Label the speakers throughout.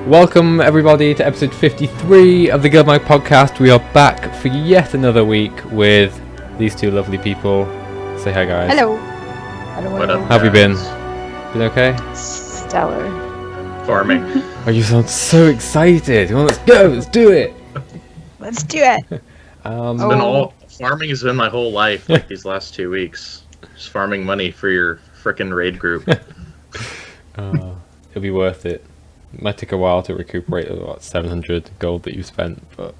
Speaker 1: Welcome everybody to episode 53 of the GuildMag Podcast. We are back for yet another week with these two lovely people. Say hi, guys.
Speaker 2: Hello.
Speaker 3: What up,
Speaker 1: How have you been? Been okay?
Speaker 2: Stellar.
Speaker 3: Farming.
Speaker 1: Oh, you sound so excited. Come on, let's go. Let's do it.
Speaker 2: Let's do it.
Speaker 3: Farming has been my whole life, like these last 2 weeks. Just farming money for your frickin' raid group.
Speaker 1: It'll be worth it. It might take a while to recuperate the 700 gold that you spent, but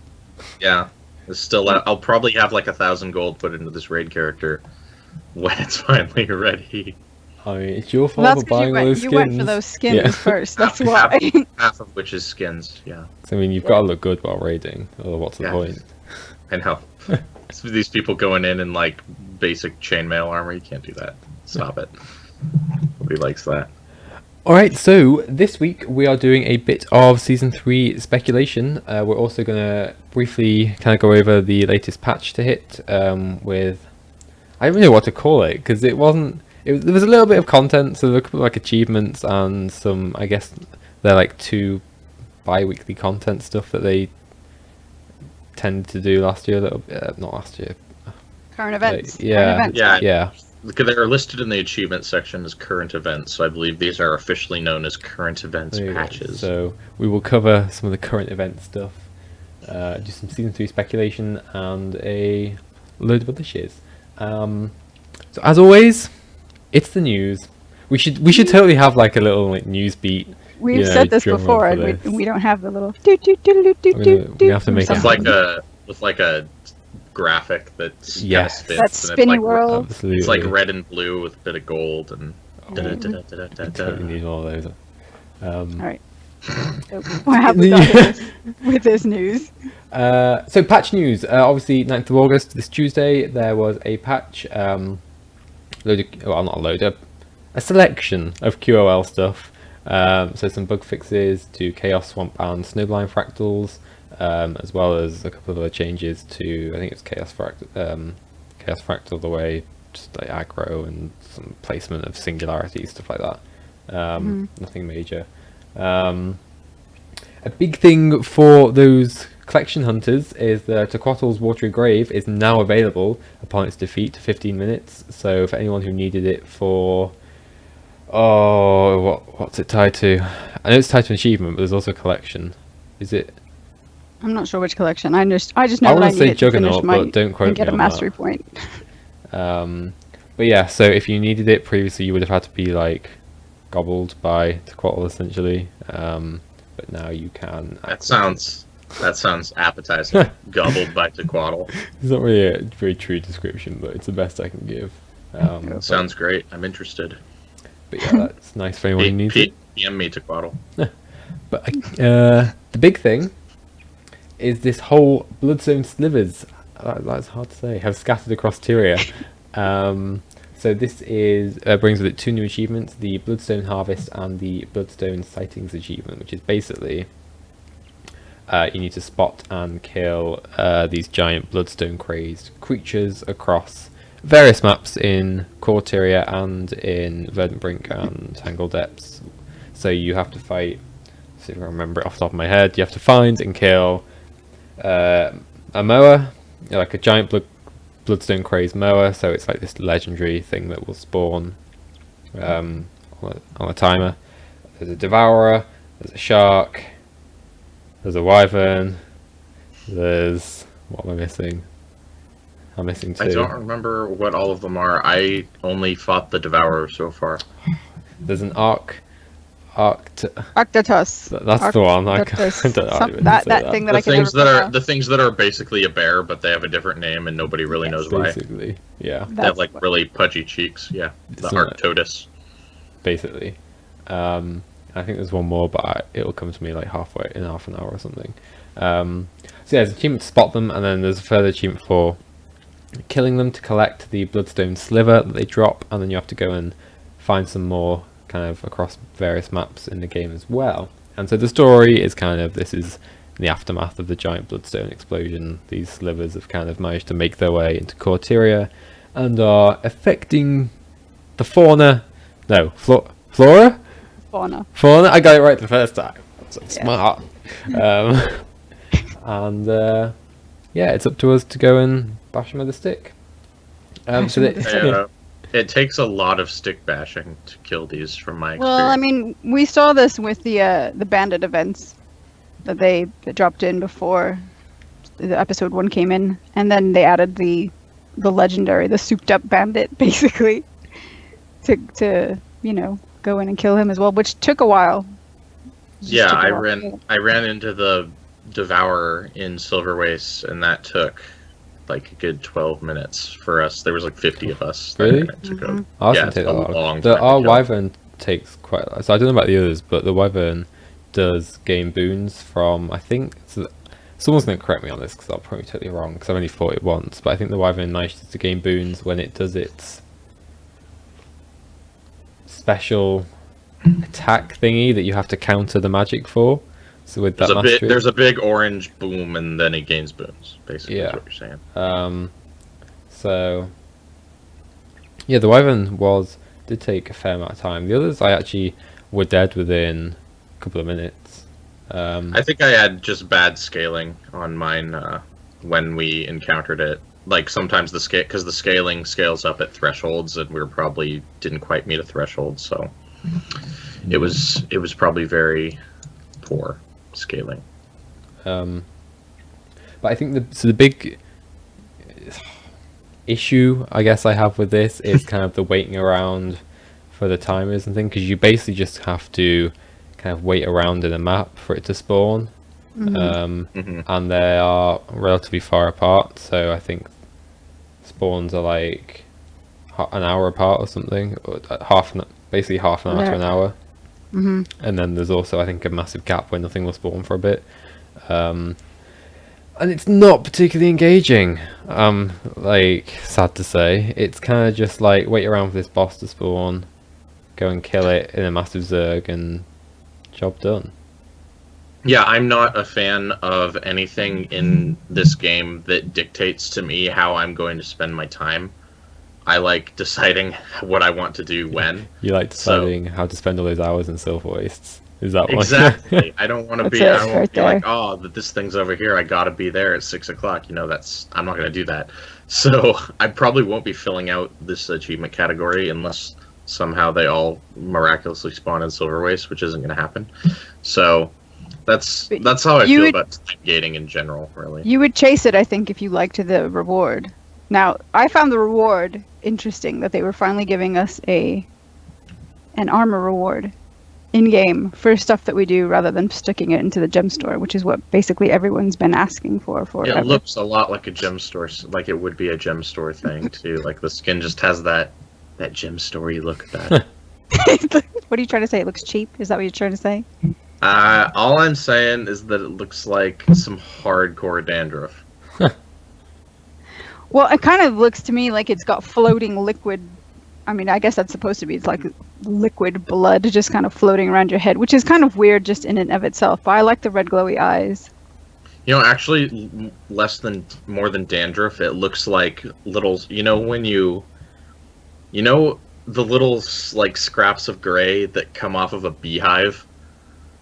Speaker 3: Yeah. It's still, I'll probably have like 1,000 gold put into this raid character when it's finally ready.
Speaker 1: I mean, it's your fault
Speaker 2: That's
Speaker 1: for buying all those skins.
Speaker 2: you went for those skins
Speaker 1: Yeah.
Speaker 2: first. That's why.
Speaker 3: Half of which is skins, yeah.
Speaker 1: I mean, you've got to look good while raiding, or what's the
Speaker 3: Yeah.
Speaker 1: point?
Speaker 3: I know. So these people going in like basic chainmail armor, you can't do that. Stop it. Nobody likes that.
Speaker 1: Alright, so this week we are doing a bit of Season 3 speculation. We're also going to briefly kind of go over the latest patch to hit with... I don't really know what to call it, because there was a little bit of content, so there were a couple of like achievements and some, I guess, they're like 2 bi-weekly content stuff that they tended to do last year, not last year.
Speaker 2: Current events.
Speaker 1: Yeah.
Speaker 2: Current events.
Speaker 1: Yeah.
Speaker 3: They're listed in the achievement section as current events, so I believe these are officially known as current events
Speaker 1: There you go.
Speaker 3: patches.
Speaker 1: So we will cover some of the current event stuff, do some Season 3 speculation, and a load of other shiz. So as always, it's the news. We should totally have like a little like news beat.
Speaker 2: We've said this
Speaker 1: drum
Speaker 2: before,
Speaker 1: roll for
Speaker 2: and
Speaker 1: this.
Speaker 2: we don't have the little do do do do do
Speaker 1: We have to make it
Speaker 3: With like a graphic that's
Speaker 1: Yes.
Speaker 3: spins,
Speaker 2: that
Speaker 3: and it's
Speaker 2: spinny
Speaker 3: like,
Speaker 2: world.
Speaker 1: Absolutely.
Speaker 3: It's like red and blue with a bit of gold and.
Speaker 1: We totally need all of those.
Speaker 2: All right. So what have we got with this news?
Speaker 1: So patch news. Obviously, 9th of August, this Tuesday, there was a patch. A selection of QOL stuff. So some bug fixes to Chaos Swamp and Snowblind Fractals, as well as a couple of other changes to, I think it's Chaos Fractal the way, just like aggro and some placement of singularity, stuff like that. Nothing major. A big thing for those collection hunters is that Tequattle's Watery Grave is now available upon its defeat to 15 minutes. So for anyone who needed it for... what's it tied to? I know it's tied to an achievement, but there's also a collection. Is it?
Speaker 2: I'm not sure which collection. I just know
Speaker 1: I
Speaker 2: that
Speaker 1: want
Speaker 2: I
Speaker 1: to say
Speaker 2: need it to finish
Speaker 1: Juggernaut,
Speaker 2: my
Speaker 1: but don't quote
Speaker 2: and get
Speaker 1: me
Speaker 2: a
Speaker 1: on
Speaker 2: mastery
Speaker 1: that.
Speaker 2: point.
Speaker 1: But yeah, so if you needed it previously, you would have had to be like gobbled by Tequattle essentially. But now you can.
Speaker 3: That sounds appetizing. Gobbled by Tequattle.
Speaker 1: It's not really a very true description, but it's the best I can give.
Speaker 3: Sounds great. I'm interested.
Speaker 1: But yeah, that's nice for anyone who needs it.
Speaker 3: PM me, Tequattle.
Speaker 1: But the big thing is this whole bloodstone slivers. That's hard to say. Have scattered across Tyria. So this is brings with it 2 new achievements: the Bloodstone Harvest and the Bloodstone Sightings achievement, which is basically you need to spot and kill these giant bloodstone crazed creatures across various maps in Core Tyria and in Verdant Brink and Tangled Depths. So you have to fight. See if I remember it off the top of my head. You have to find and kill a moa, like a giant bloodstone crazed moa. So it's like this legendary thing that will spawn on a timer. There's a devourer. There's a shark. There's a wyvern. There's... what am I missing? I'm missing 2.
Speaker 3: I don't remember what all of them are. I only fought the Devourer so far.
Speaker 1: There's an
Speaker 2: Arctotus.
Speaker 1: that's the one. I
Speaker 2: Arctotus.
Speaker 1: don't even
Speaker 2: That
Speaker 1: say
Speaker 2: thing that I
Speaker 3: The
Speaker 2: can
Speaker 3: things
Speaker 2: never
Speaker 3: that are
Speaker 2: pronounce.
Speaker 3: the things that are basically a bear, but they have a different name and nobody really knows why.
Speaker 1: Basically, yeah.
Speaker 3: They have like really pudgy cheeks. Yeah, the
Speaker 1: Isn't it?
Speaker 3: Arctotus.
Speaker 1: Basically. I think there's one more, but it'll come to me like halfway in half an hour or something. So yeah, there's an achievement to spot them, and then there's a further achievement for killing them to collect the bloodstone sliver that they drop, and then you have to go and find some more kind of across various maps in the game as well. And so the story is kind of, this is in the aftermath of the giant bloodstone explosion. These slivers have kind of managed to make their way into Core Tyria and are affecting the fauna. No, flora?
Speaker 2: Fauna.
Speaker 1: Fauna? I got it right the first time. So smart. Um, and yeah, it's up to us to go and bash them with a stick. So
Speaker 3: It takes a lot of stick bashing to kill these, from my experience.
Speaker 2: Well, I mean, we saw this with the bandit events that they dropped in before the episode 1 came in, and then they added the legendary, the souped up bandit, basically, to go in and kill him as well, which took a while.
Speaker 3: Yeah, I ran into the Devourer in Silver Waste, and that took like a good 12 minutes for us. There was like 50 of us.
Speaker 1: Really?
Speaker 3: Mm-hmm.
Speaker 1: Ours can take a long time. Our Wyvern takes quite. So I don't know about the others, but the Wyvern does gain boons from, I think. Someone's going to correct me on this because I'll probably be totally wrong because I've only fought it once. But I think the Wyvern manages to gain boons when it does its special attack thingy that you have to counter the magic for. So with that mastery,
Speaker 3: there's a big orange boom, and then it gains boons. Basically,
Speaker 1: yeah.
Speaker 3: Is what you're saying.
Speaker 1: So yeah, the Wyvern did take a fair amount of time. The others, I actually were dead within a couple of minutes.
Speaker 3: I think I had just bad scaling on mine when we encountered it. Like sometimes because the scaling scales up at thresholds, and we probably didn't quite meet a threshold, so it was probably very poor scaling.
Speaker 1: But I think the big issue I guess I have with this is kind of the waiting around for the timers and things, because you basically just have to kind of wait around in a map for it to spawn. And they are relatively far apart, so I think spawns are like an hour apart or something, or basically half an hour to an hour. And then there's also, I think, a massive gap where nothing will spawn for a bit, and it's not particularly engaging. Like, sad to say, it's kind of just like wait around for this boss to spawn, go and kill it in a massive zerg, and job done.
Speaker 3: Yeah, I'm not a fan of anything in this game that dictates to me how I'm going to spend my time. I like deciding what I want to do when.
Speaker 1: You like deciding how to spend all those hours in Silver Wastes. Is that one?
Speaker 3: Exactly. I don't want to be. I won't be
Speaker 2: right
Speaker 3: like, oh, this thing's over here. I gotta be there at 6 o'clock. I'm not gonna do that. So I probably won't be filling out this achievement category unless somehow they all miraculously spawn in Silver Waste, which isn't gonna happen. So that's how I feel about time gating in general. Really.
Speaker 2: You would chase it, I think, if you liked the reward. Now, I found the reward interesting, that they were finally giving us an armor reward in-game for stuff that we do, rather than sticking it into the gem store, which is what basically everyone's been asking for
Speaker 3: It looks a lot like a gem store, like it would be a gem store thing, too. Like, the skin just has that gem store-y look at that.
Speaker 2: What are you trying to say? It looks cheap? Is that what you're trying to say?
Speaker 3: All I'm saying is that it looks like some hardcore dandruff.
Speaker 2: Well, it kind of looks to me like it's got floating liquid. I mean, I guess that's supposed to be. It's like liquid blood just kind of floating around your head, which is kind of weird just in and of itself. But I like the red glowy eyes.
Speaker 3: Actually, more than dandruff, it looks like little. When the little like scraps of gray that come off of a beehive.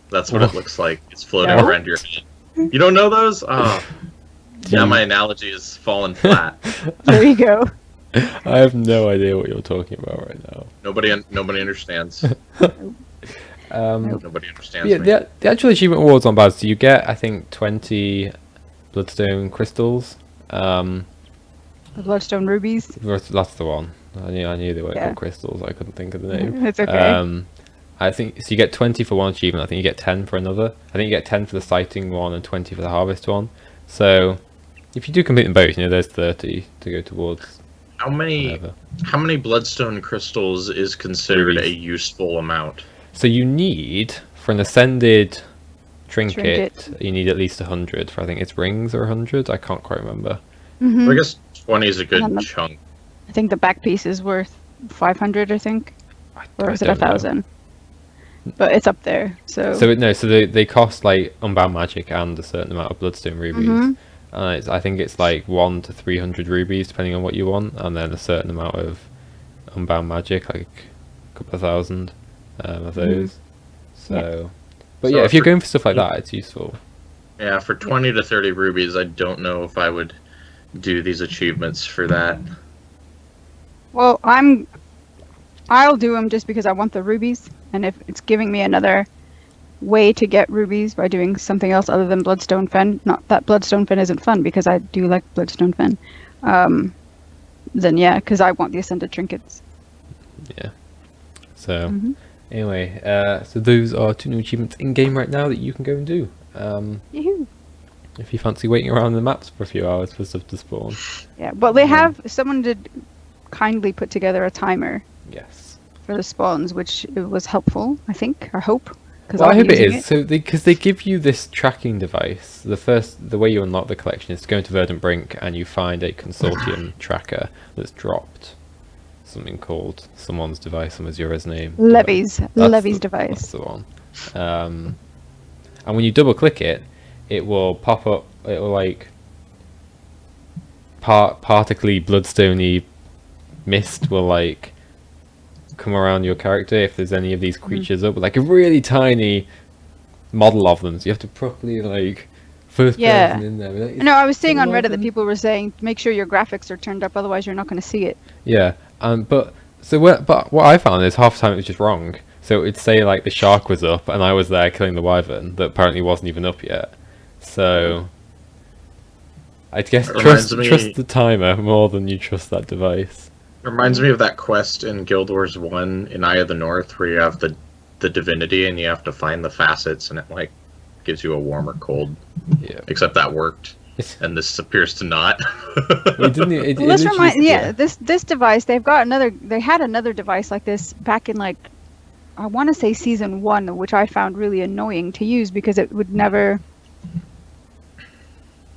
Speaker 3: That's what it looks like. It's floating around your head. You don't know those? Oh. Now my analogy is falling flat.
Speaker 2: There you go.
Speaker 1: I have no idea what you're talking about right now.
Speaker 3: Nobody understands. Nobody understands.
Speaker 1: Yeah,
Speaker 3: me.
Speaker 1: the actual achievement awards aren't bad. So you get, I think, 20 bloodstone crystals.
Speaker 2: The bloodstone rubies.
Speaker 1: That's the one. I knew they weren't called crystals. I couldn't think of the name.
Speaker 2: It's okay.
Speaker 1: I think so. You get 20 for one achievement. I think you get 10 for another. I think you get 10 for the sighting one and 20 for the harvest one. So if you do complete them both, there's 30 to go towards.
Speaker 3: How many bloodstone crystals is considered a useful amount?
Speaker 1: So you need, for an ascended trinket, you need at least 100 for, I think it's rings or 100. I can't quite remember.
Speaker 3: I guess 20 is a good chunk.
Speaker 2: I think the back piece is worth 500. I think, or is it 1,000? But it's up there. So
Speaker 1: they cost like unbound magic and a certain amount of bloodstone rubies. I think it's like 1 to 300 rubies depending on what you want, and then a certain amount of unbound magic, like a couple of thousand of those. So, But
Speaker 3: So
Speaker 1: yeah, if you're
Speaker 3: for-
Speaker 1: going for stuff like that, it's useful.
Speaker 3: Yeah, for 20 to 30 rubies, I don't know if I would do these achievements for that.
Speaker 2: Well, I'll do them just because I want the rubies, and if it's giving me another way to get rubies by doing something else other than bloodstone fen, not that bloodstone fen isn't fun because I do like bloodstone fen, then yeah, because I want the ascended trinkets.
Speaker 1: Yeah. So
Speaker 2: Mhm.
Speaker 1: anyway, so those are 2 new achievements in game right now that you can go and do.
Speaker 2: Yoo-hoo.
Speaker 1: If you fancy waiting around the maps for a few hours for stuff to spawn.
Speaker 2: Yeah, well, they have someone did kindly put together a timer
Speaker 1: Yes.
Speaker 2: for the spawns, which it was helpful, I think, or hope.
Speaker 1: Well, I hope it is. So because they give you this tracking device, the way you unlock the collection is to go into Verdant Brink and you find a consortium tracker that's dropped. Something called someone's device, someone's Yura's name.
Speaker 2: Levy's
Speaker 1: That's
Speaker 2: device.
Speaker 1: the one. And when you double click it, it will pop up. It will like particly bloodstoney mist will like come around your character if there's any of these creatures up, like a really tiny model of them. So you have to properly like first person in there. Like,
Speaker 2: No, I was seeing on Reddit that
Speaker 1: them.
Speaker 2: people were saying make sure your graphics are turned up, otherwise you're not going to see it.
Speaker 1: Yeah, but what I found is half the time it was just wrong. So it'd say like the shark was up, and I was there killing the wyvern that apparently wasn't even up yet. So I guess
Speaker 3: It reminds me-
Speaker 1: trust the timer more than you trust that device.
Speaker 3: Reminds me of that quest in Guild Wars 1 in Eye of the North where you have the divinity and you have to find the facets and it like gives you a warm or cold.
Speaker 1: Yeah,
Speaker 3: Except that worked.
Speaker 1: It's-
Speaker 3: And this appears to not.
Speaker 1: it didn't. It
Speaker 2: Well, this
Speaker 1: literally
Speaker 2: reminds,
Speaker 1: said-
Speaker 2: yeah, this device, they had another device like this back in like, I want to say season 1, which I found really annoying to use because it would never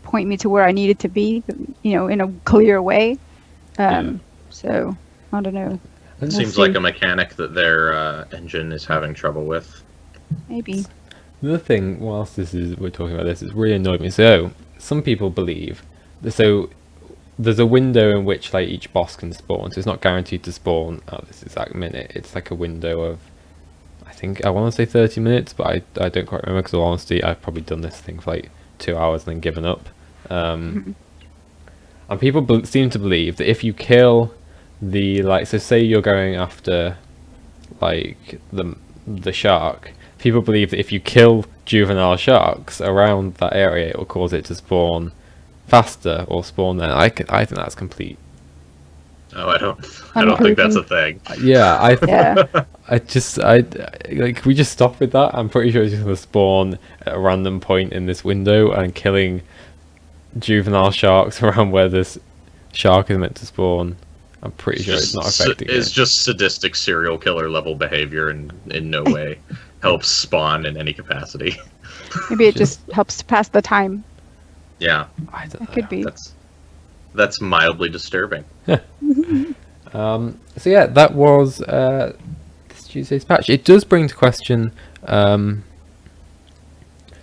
Speaker 2: point me to where I needed to be, in a clear way. So, I don't know.
Speaker 3: It
Speaker 2: We'll
Speaker 3: seems
Speaker 2: see.
Speaker 3: like a mechanic that their engine is having trouble with.
Speaker 2: Maybe.
Speaker 1: Another thing, whilst we're talking about this, it's really annoyed me. So some people believe so there's a window in which like each boss can spawn. So it's not guaranteed to spawn at this exact minute. It's like a window of, I want to say 30 minutes, but I don't quite remember because, in all honesty, I've probably done this thing for like 2 hours and then given up. And people seem to believe that if you kill so say you're going after like the shark, people believe that if you kill juvenile sharks around that area, it will cause it to spawn faster or spawn then. I think that's complete.
Speaker 3: Oh, I don't think that's a thing.
Speaker 1: Yeah,
Speaker 2: Yeah.
Speaker 1: like we just stop with that. I'm pretty sure it's just gonna spawn at a random point in this window and killing juvenile sharks around where this shark is meant to spawn. I'm pretty sure it's not affecting
Speaker 3: It's
Speaker 1: it.
Speaker 3: just sadistic serial killer level behavior and in no way helps spawn in any capacity.
Speaker 2: Maybe it just helps to pass the time.
Speaker 3: Yeah,
Speaker 1: I don't
Speaker 2: It
Speaker 1: know.
Speaker 2: could be.
Speaker 3: that's mildly disturbing.
Speaker 1: So yeah, that was this Tuesday's patch. It does bring to question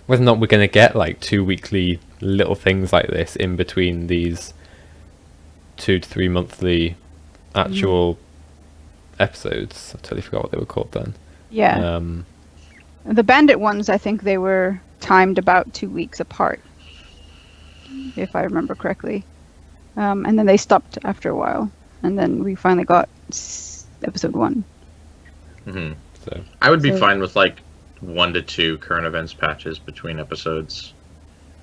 Speaker 1: whether or not we're going to get like 2 weekly little things like this in between these 2 to 3 monthly actual episodes. I totally forgot what they were called then.
Speaker 2: Yeah. The bandit ones, I think they were timed about 2 weeks apart, if I remember correctly. And then they stopped after a while. And then we finally got episode 1.
Speaker 3: hmm
Speaker 1: So
Speaker 3: I would be
Speaker 2: So-
Speaker 3: fine with like 1 to 2 current events patches between episodes.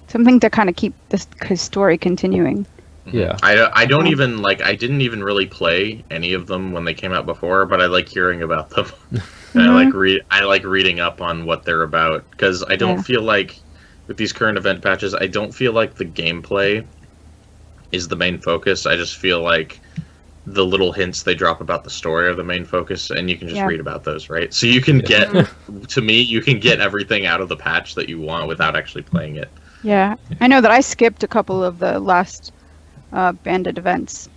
Speaker 2: Something to kind of keep this story continuing.
Speaker 1: yeah,
Speaker 3: I don't even like I didn't even really play any of them when they came out before, but I like hearing about them. And I like reading up on what they're about because I don't
Speaker 2: Yeah.
Speaker 3: feel like with these current event patches, I don't feel like the gameplay is the main focus. I just feel like the little hints they drop about the story are the main focus, and you can just
Speaker 2: Yeah.
Speaker 3: read about those, right? So you can get, to me, you can get everything out of the patch that you want without actually playing it.
Speaker 2: Yeah. I know that I skipped a couple of the last bandit events.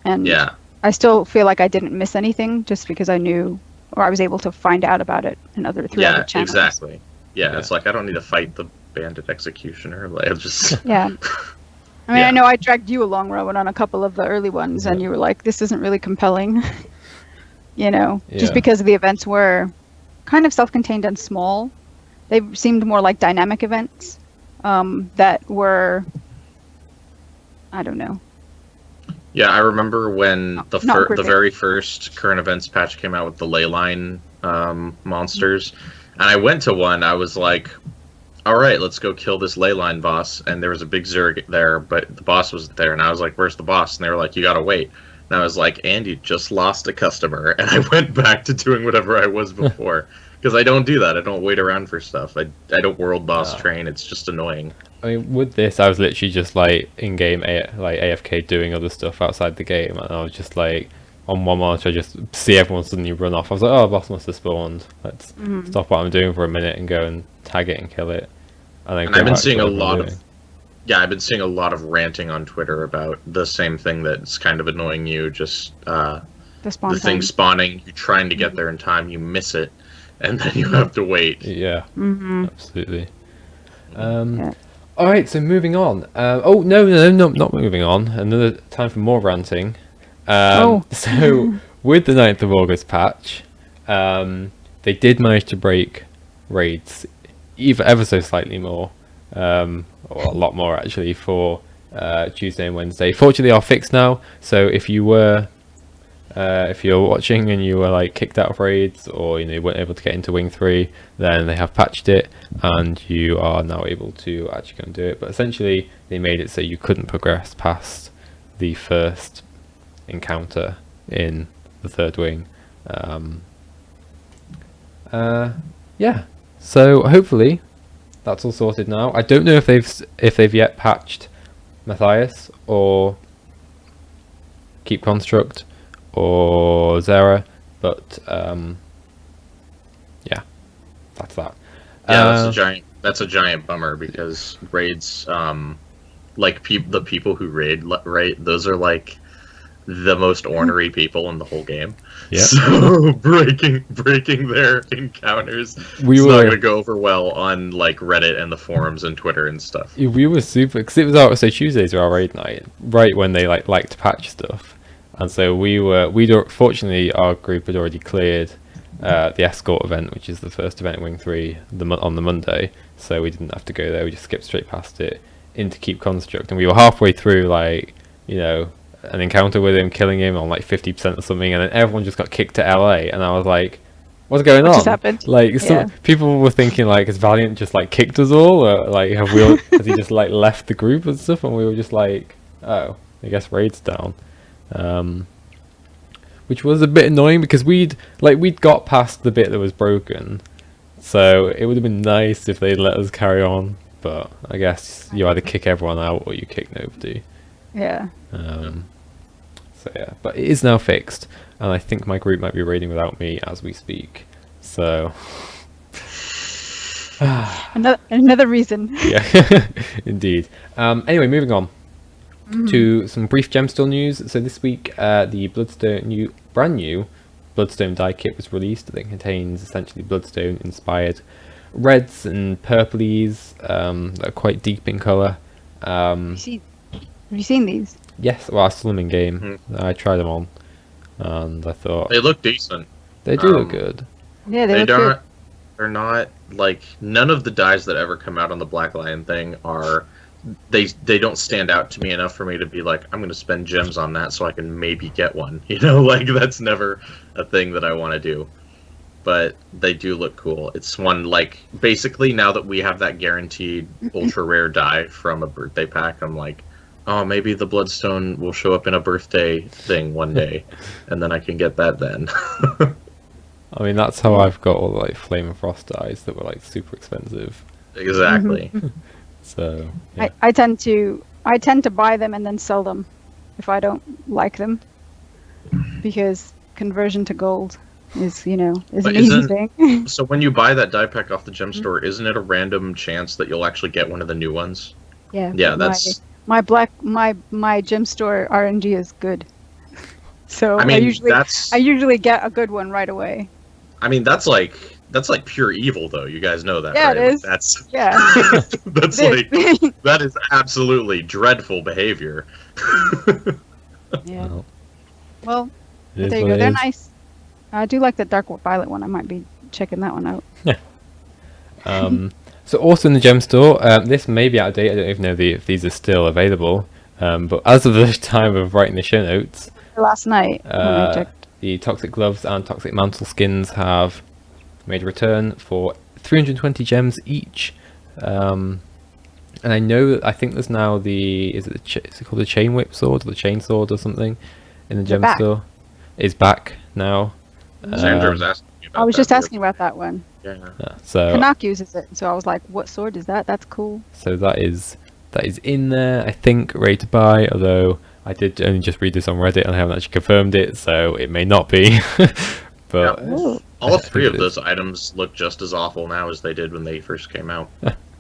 Speaker 2: And
Speaker 3: Yeah.
Speaker 2: I still feel like I didn't miss anything just because I knew, or I was able to find out about it through other channels.
Speaker 3: Exactly. Yeah,
Speaker 1: Yeah.
Speaker 3: it's like I don't need to fight the bandit executioner. Like, I'm just
Speaker 2: Yeah. I mean,
Speaker 3: Yeah.
Speaker 2: I know I dragged you along, Rowan, on a couple of the early ones, and you were like, this isn't really compelling.
Speaker 1: Yeah.
Speaker 2: Just because the events were kind of self-contained and small. they seemed more like dynamic events that were, I don't know.
Speaker 3: Yeah, I remember when the
Speaker 2: gripping.
Speaker 3: very first current events patch came out with the ley line monsters, and I went to one. I was like, all right, let's go kill this ley line boss. And there was a big Zerg there, but the boss wasn't there. And I was like, where's the boss? And they were like, you gotta wait. And I was like, and you just lost a customer. And I went back to doing whatever I was before. Because I don't do that. I don't wait around for stuff. I don't world boss train. It's just annoying.
Speaker 1: I mean, with this, I was literally just like in game, like AFK, doing other stuff outside the game, and I was just like on one monitor, I just see everyone suddenly run off. I was like, oh, boss must have spawned. Let's stop what I'm doing for a minute and go and tag it and kill it.
Speaker 3: And I've been seeing a lot of, I've been seeing a lot of ranting on Twitter about the same thing that's kind of annoying you. Just the thing spawning, you're trying to get there in time, you miss it, and then you have to wait.
Speaker 1: Yeah, absolutely. All right, so moving on. Oh no, not moving on. Another time for more ranting. So with the 9th of August patch, they did manage to break raids ever so slightly more, or a lot more actually, for Tuesday and Wednesday. Fortunately, they are fixed now. So if you were if you're watching and you were like kicked out of raids, or you weren't able to get into Wing 3, then they have patched it and you are now able to actually go and do it. But essentially they made it so you couldn't progress past the first encounter in the 3rd wing. Yeah, so hopefully that's all sorted now. I don't know if they've yet patched Matthias or Keep Construct or Zera, but yeah, that's that.
Speaker 3: Yeah, that's a giant bummer, because raids, like the people who raid, right? Those are like the most ornery people in the whole game.
Speaker 1: Yeah.
Speaker 3: So breaking their encounters is not going to go over well on like Reddit and the forums and Twitter and stuff.
Speaker 1: We were super, because it was our, so Tuesdays are our raid night, right when they like to patch stuff, and so fortunately our group had already cleared the escort event, which is the first event in Wing 3 on the Monday, so we didn't have to go there. We just skipped straight past it into Keep Construct, and we were halfway through like an encounter with him, killing him on like 50% or something, and then everyone just got kicked to LA, and I was like, what's going on?
Speaker 2: What just happened?
Speaker 1: Like, some people were thinking like, has Valiant just like kicked us all, or like has he just like left the group and stuff? And we were just like, oh, I guess raid's down, which was a bit annoying, because we'd got past the bit that was broken, so it would have been nice if they'd let us carry on, but I guess you either kick everyone out or you kick nobody.
Speaker 2: Yeah.
Speaker 1: So yeah, but it is now fixed, and I think my group might be raiding without me as we speak. So
Speaker 2: another reason.
Speaker 1: Yeah, indeed. Anyway, moving on to some brief gemstone news. So this week, the brand new Bloodstone die kit was released that contains essentially Bloodstone inspired reds and purplies that are quite deep in colour.
Speaker 2: Have you seen these?
Speaker 1: Yes, well, I saw them in game. I tried them on, and I thought
Speaker 3: they look decent.
Speaker 1: They do look good.
Speaker 2: Yeah, they look good.
Speaker 3: They're not like, none of the dyes that ever come out on the Black Lion thing are. They don't stand out to me enough for me to be like, I'm going to spend gems on that so I can maybe get one. Like that's never a thing that I want to do. But they do look cool. It's one, like, basically now that we have that guaranteed ultra rare dye from a birthday pack, I'm like, oh, maybe the Bloodstone will show up in a birthday thing one day, and then I can get that then.
Speaker 1: I mean, that's how I've got all the, like, Flame and Frost dyes that were like super expensive.
Speaker 3: Exactly.
Speaker 1: So yeah.
Speaker 2: I tend to buy them and then sell them if I don't like them, because conversion to gold is an easy thing.
Speaker 3: So when you buy that dye pack off the gem store, isn't it a random chance that you'll actually get one of the new ones?
Speaker 2: Yeah.
Speaker 3: Yeah, that's
Speaker 2: my gem store RNG is good. So
Speaker 3: I mean,
Speaker 2: I usually get a good one right away.
Speaker 3: I mean, that's like pure evil, though. You guys know that,
Speaker 2: yeah,
Speaker 3: right?
Speaker 2: It is.
Speaker 3: That's
Speaker 2: that's
Speaker 3: like that is absolutely dreadful behavior.
Speaker 2: Yeah. Well, there you go. They're nice. I do like the dark violet one. I might be checking that one out.
Speaker 1: So also in the gem store, this may be out of date. I don't even know if these are still available. But as of the time of writing the show notes,
Speaker 2: Last night when I checked.
Speaker 1: the Toxic Gloves and Toxic Mantle skins have made a return for 320 gems each. And I know that I think there's now is it called the Chain Whip Sword or the Chain Sword or something in the gem
Speaker 2: back.
Speaker 1: store? Is back now.
Speaker 3: Sandra was asking me about
Speaker 2: I was
Speaker 3: that
Speaker 2: just
Speaker 3: the other-
Speaker 2: asking about that one.
Speaker 3: Yeah.
Speaker 1: So
Speaker 2: Kanak uses it, so I was like, "What sword is that? That's cool."
Speaker 1: So that is in there, I think, ready to buy. Although I did only just read this on Reddit and I haven't actually confirmed it, so it may not be. But
Speaker 3: Yeah.
Speaker 2: Ooh.
Speaker 3: All
Speaker 1: I
Speaker 3: three
Speaker 1: think
Speaker 3: of
Speaker 1: it
Speaker 3: those items look just as awful now as they did when they first came out.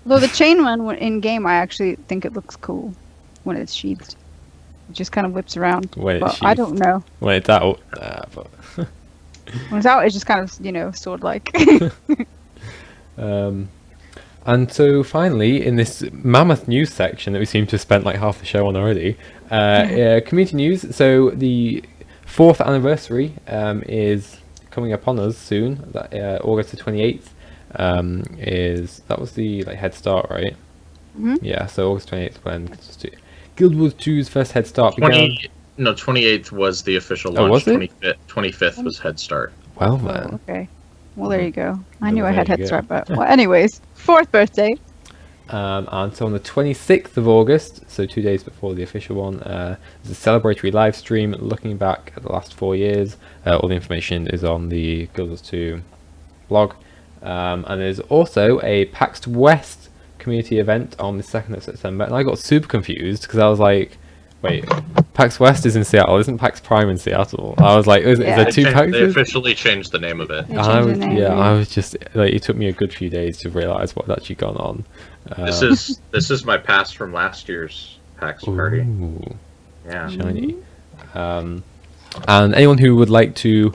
Speaker 2: Though the chain one in game, I actually think it looks cool when it's sheathed. It just kind of whips around.
Speaker 1: when
Speaker 2: But
Speaker 1: it's
Speaker 2: I don't know.
Speaker 1: when it's out, but
Speaker 2: When it's out, it's just kind of, sword-like.
Speaker 1: and so finally, in this mammoth news section that we seem to have spent like half the show on already, community news. So the 4th anniversary is coming upon us soon. That August the 28th that was the head start, right?
Speaker 2: Mhm.
Speaker 1: Yeah, so August 28th when Guild Wars 2's first head start began.
Speaker 3: 28th was the official
Speaker 1: Oh,
Speaker 3: launch.
Speaker 1: was it?
Speaker 3: 25th was Head Start.
Speaker 1: Well
Speaker 2: Oh,
Speaker 1: then,
Speaker 2: okay. Well, there you go. I
Speaker 1: Well,
Speaker 2: knew I had
Speaker 1: there you
Speaker 2: head
Speaker 1: go.
Speaker 2: start, but well, anyways, 4th birthday.
Speaker 1: and so on the 26th of August, so 2 days before the official one, there's a celebratory live stream looking back at the last 4 years. All the information is on the Guild Wars 2 blog. And there's also a PAX West community event on the 2nd of September. And I got super confused because I was like, wait, PAX West is in Seattle, isn't PAX Prime in Seattle? I was like, is
Speaker 2: Yeah.
Speaker 1: there two
Speaker 3: They
Speaker 1: PAXs?
Speaker 3: officially changed the name of it.
Speaker 2: They changed the name,
Speaker 1: I was just like, it took me a good few days to realize what had actually gone on.
Speaker 3: This is my pass from last year's PAX party.
Speaker 1: Ooh,
Speaker 3: Yeah.
Speaker 1: shiny. And anyone who would like to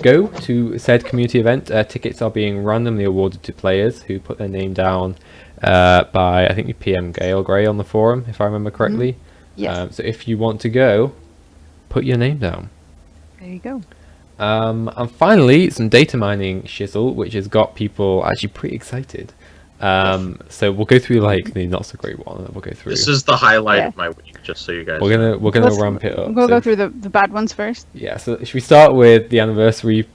Speaker 1: go to said community event, tickets are being randomly awarded to players who put their name down by, I think, you PM Gail Gray on the forum, if I remember correctly.
Speaker 2: Yes.
Speaker 1: So if you want to go, put your name down.
Speaker 2: There you go.
Speaker 1: And finally, some data mining shizzle, which has got people actually pretty excited. So we'll go through the not so great one. We'll go through.
Speaker 3: This is the highlight
Speaker 2: Yeah.
Speaker 3: of my week, just so you guys.
Speaker 1: we're gonna
Speaker 2: Let's-
Speaker 1: ramp it up.
Speaker 2: We'll
Speaker 1: So
Speaker 2: go through the bad ones first.
Speaker 1: yeah. So should we start with the anniversary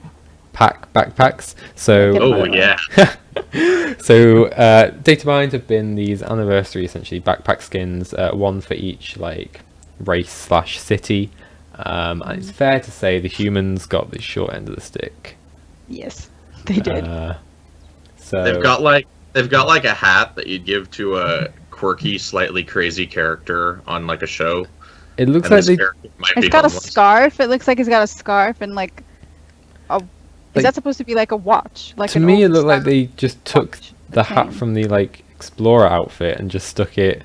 Speaker 1: backpacks? So
Speaker 3: Oh yeah.
Speaker 1: So data mines have been these anniversary essentially backpack skins, one for each race/city, and it's fair to say the humans got the short end of the stick.
Speaker 2: Yes, they did.
Speaker 1: So
Speaker 3: They've got like a hat that you'd give to a quirky, slightly crazy character on like a show.
Speaker 1: it looks
Speaker 3: And
Speaker 1: like
Speaker 3: this
Speaker 1: they
Speaker 3: character might
Speaker 2: It's
Speaker 3: be
Speaker 2: got a
Speaker 3: homeless.
Speaker 2: scarf. It looks like it's got a scarf and is
Speaker 1: Like-
Speaker 2: that supposed to be like a watch? Like
Speaker 1: to
Speaker 2: an
Speaker 1: me it
Speaker 2: old
Speaker 1: looked like
Speaker 2: style
Speaker 1: they just took
Speaker 2: watch
Speaker 1: the hat
Speaker 2: thing.
Speaker 1: from the explorer outfit and just stuck it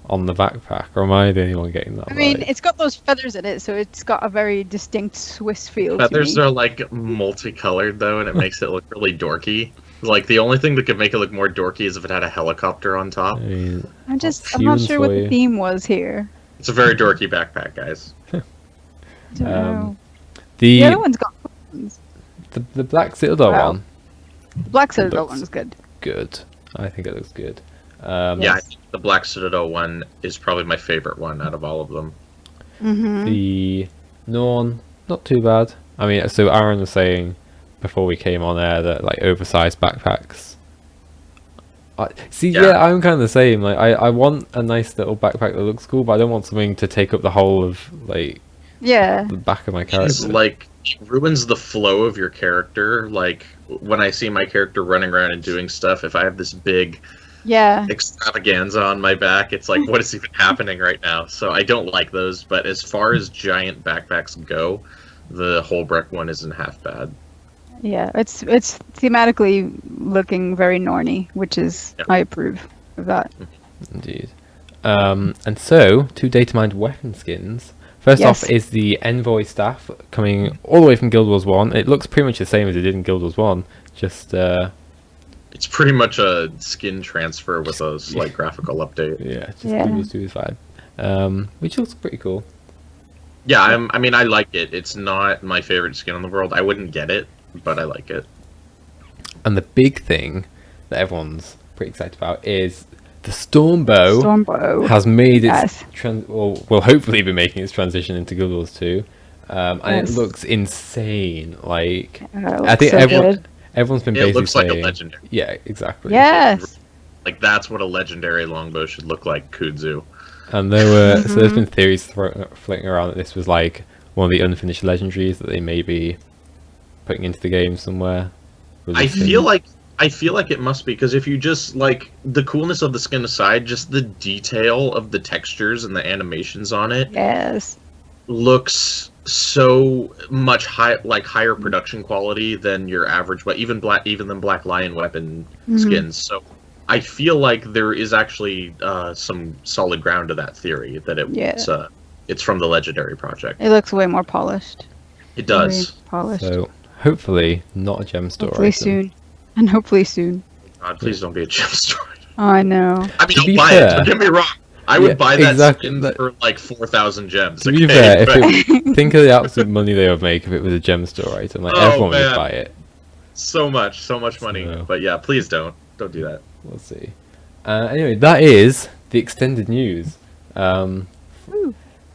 Speaker 1: on the backpack. Or am I the only one getting that?
Speaker 2: I mean,
Speaker 1: right?
Speaker 2: it's got those feathers in it, so it's got a very distinct Swiss feel.
Speaker 3: Feathers
Speaker 2: to me.
Speaker 3: are like multicolored though, and it makes it look really dorky. Like the only thing that could make it look more dorky is if it had a helicopter on top.
Speaker 1: I mean,
Speaker 2: I'm not
Speaker 1: humans
Speaker 2: sure what
Speaker 1: for
Speaker 2: the
Speaker 1: you.
Speaker 2: theme was here.
Speaker 3: It's a very dorky backpack, guys.
Speaker 2: I don't know.
Speaker 1: the
Speaker 2: The other one's got buttons.
Speaker 1: the Black Citadel
Speaker 2: Wow.
Speaker 1: one,
Speaker 2: The Black Citadel
Speaker 1: looks-
Speaker 2: one was good.
Speaker 1: good. I think it looks good.
Speaker 3: Yeah, I
Speaker 2: Yes.
Speaker 3: think the Black Citadel one is probably my favorite one out of all of them.
Speaker 2: Mm-hmm.
Speaker 1: The Norn, not too bad. I mean, so Aaron was saying before we came on air that oversized backpacks.
Speaker 3: Yeah.
Speaker 1: I'm kind of the same. I want a nice little backpack that looks cool, but I don't want something to take up the whole of
Speaker 2: Yeah.
Speaker 1: the back of my
Speaker 3: It's
Speaker 1: character.
Speaker 3: it ruins the flow of your character. Like when I see my character running around and doing stuff, if I have this big
Speaker 2: Yeah.
Speaker 3: extravaganza on my back, it's like, what is even happening right now? So I don't like those. But as far as giant backpacks go, the Holbrook one isn't half bad.
Speaker 2: Yeah. It's thematically looking very Norny, which is
Speaker 3: Yeah.
Speaker 2: I approve of that.
Speaker 1: Indeed. And so, two data mined weapon skins. First
Speaker 2: Yes.
Speaker 1: off is the Envoy staff coming all the way from Guild Wars 1. It looks pretty much the same as it did in Guild Wars 1. Just,
Speaker 3: It's pretty much a skin transfer with a slight graphical update.
Speaker 1: yeah, just
Speaker 2: Yeah.
Speaker 1: Guild Wars 2's vibe. Which looks pretty cool.
Speaker 3: Yeah, I mean, I like it. It's not my favorite skin in the world. I wouldn't get it, but I like it.
Speaker 1: And the big thing that everyone's pretty excited about is the Stormbow.
Speaker 2: Stormbow
Speaker 1: Has made its
Speaker 2: yes.
Speaker 1: will hopefully be making its transition into Guild Wars 2, and
Speaker 2: Yes.
Speaker 1: it looks insane. Like
Speaker 2: It
Speaker 1: I
Speaker 2: looks
Speaker 1: think
Speaker 2: so good.
Speaker 1: everyone's been
Speaker 3: It
Speaker 1: basically
Speaker 3: looks like a
Speaker 1: saying,
Speaker 3: legendary.
Speaker 1: yeah, exactly.
Speaker 2: Yes.
Speaker 3: Like that's what a legendary longbow should look like, Kudzu.
Speaker 1: And there's been theories floating around that this was like one of the unfinished legendaries that they may be putting into the game somewhere.
Speaker 3: I feel like it must be, because if you just like the coolness of the skin aside, just the detail of the textures and the animations on it
Speaker 2: Yes.
Speaker 3: looks so much higher production quality than your average, but even than Black Lion weapon skins. So I feel like there is actually some solid ground to that theory that it's from the Legendary project.
Speaker 2: It looks way more polished.
Speaker 3: It does.
Speaker 2: Very polished.
Speaker 1: So hopefully not a gem store.
Speaker 2: Hopefully
Speaker 1: item.
Speaker 2: soon. And hopefully soon.
Speaker 3: God, please don't be a gem store.
Speaker 2: Oh, I know.
Speaker 3: I mean,
Speaker 1: To be
Speaker 3: I'll buy
Speaker 1: fair-
Speaker 3: it. Don't get me wrong. I would buy that
Speaker 1: exactly,
Speaker 3: skin for like 4,000 gems.
Speaker 1: To be
Speaker 3: okay?
Speaker 1: fair,
Speaker 3: But
Speaker 1: think of the absolute money they would make if it was a gem store item. Like
Speaker 3: Oh,
Speaker 1: everyone
Speaker 3: man.
Speaker 1: would buy it.
Speaker 3: so much money.
Speaker 1: So-
Speaker 3: But yeah, please don't do that.
Speaker 1: We'll see. Anyway, that is the extended news.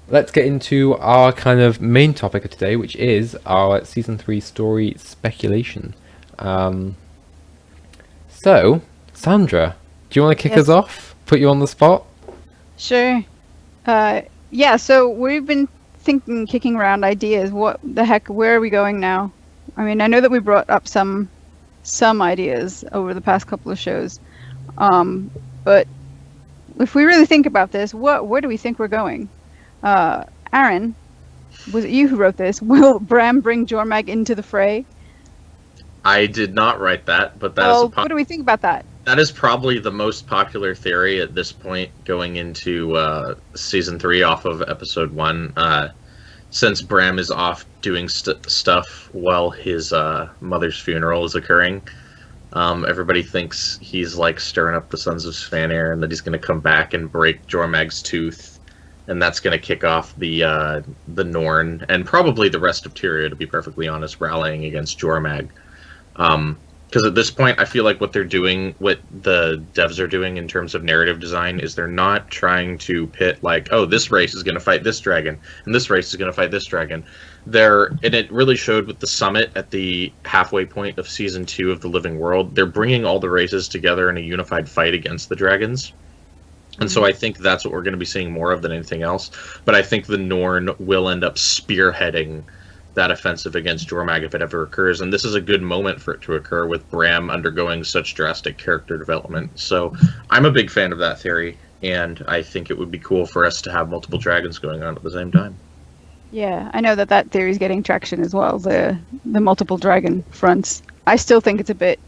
Speaker 1: Let's get into our kind of main topic of today, which is our Season 3 story speculation. So, Sandra, do you want to kick
Speaker 2: Yes.
Speaker 1: us off? Put you on the spot?
Speaker 2: Sure. Yeah, so we've been kicking around ideas. What the heck, where are we going now? I mean, I know that we brought up some ideas over the past couple of shows. But if we really think about this, where do we think we're going? Aaron, was it you who wrote this? Will Bram bring GuildMag into the fray?
Speaker 3: I did not write that, but
Speaker 2: What do we think about that?
Speaker 3: that is probably the most popular theory at this point going into Season 3 off of Episode 1. Since Bram is off doing stuff while his mother's funeral is occurring, everybody thinks he's like stirring up the Sons of Svanir and that he's going to come back and break GuildMag's tooth, and that's going to kick off the Norn and probably the rest of Tyria, to be perfectly honest, rallying against GuildMag. Because at this point, I feel like what the devs are doing in terms of narrative design is they're not trying to pit like, oh, this race is going to fight this dragon, and this race is going to fight this dragon. And it really showed with the summit at the halfway point of Season 2 of The Living World. They're bringing all the races together in a unified fight against the dragons. And so I think that's what we're going to be seeing more of than anything else. But I think the Norn will end up spearheading that offensive against GuildMag if it ever occurs, and this is a good moment for it to occur with Bram undergoing such drastic character development. So I'm a big fan of that theory, and I think it would be cool for us to have multiple dragons going on at the same time.
Speaker 2: Yeah, I know that theory is getting traction as well, the multiple dragon fronts. I still think it's a bit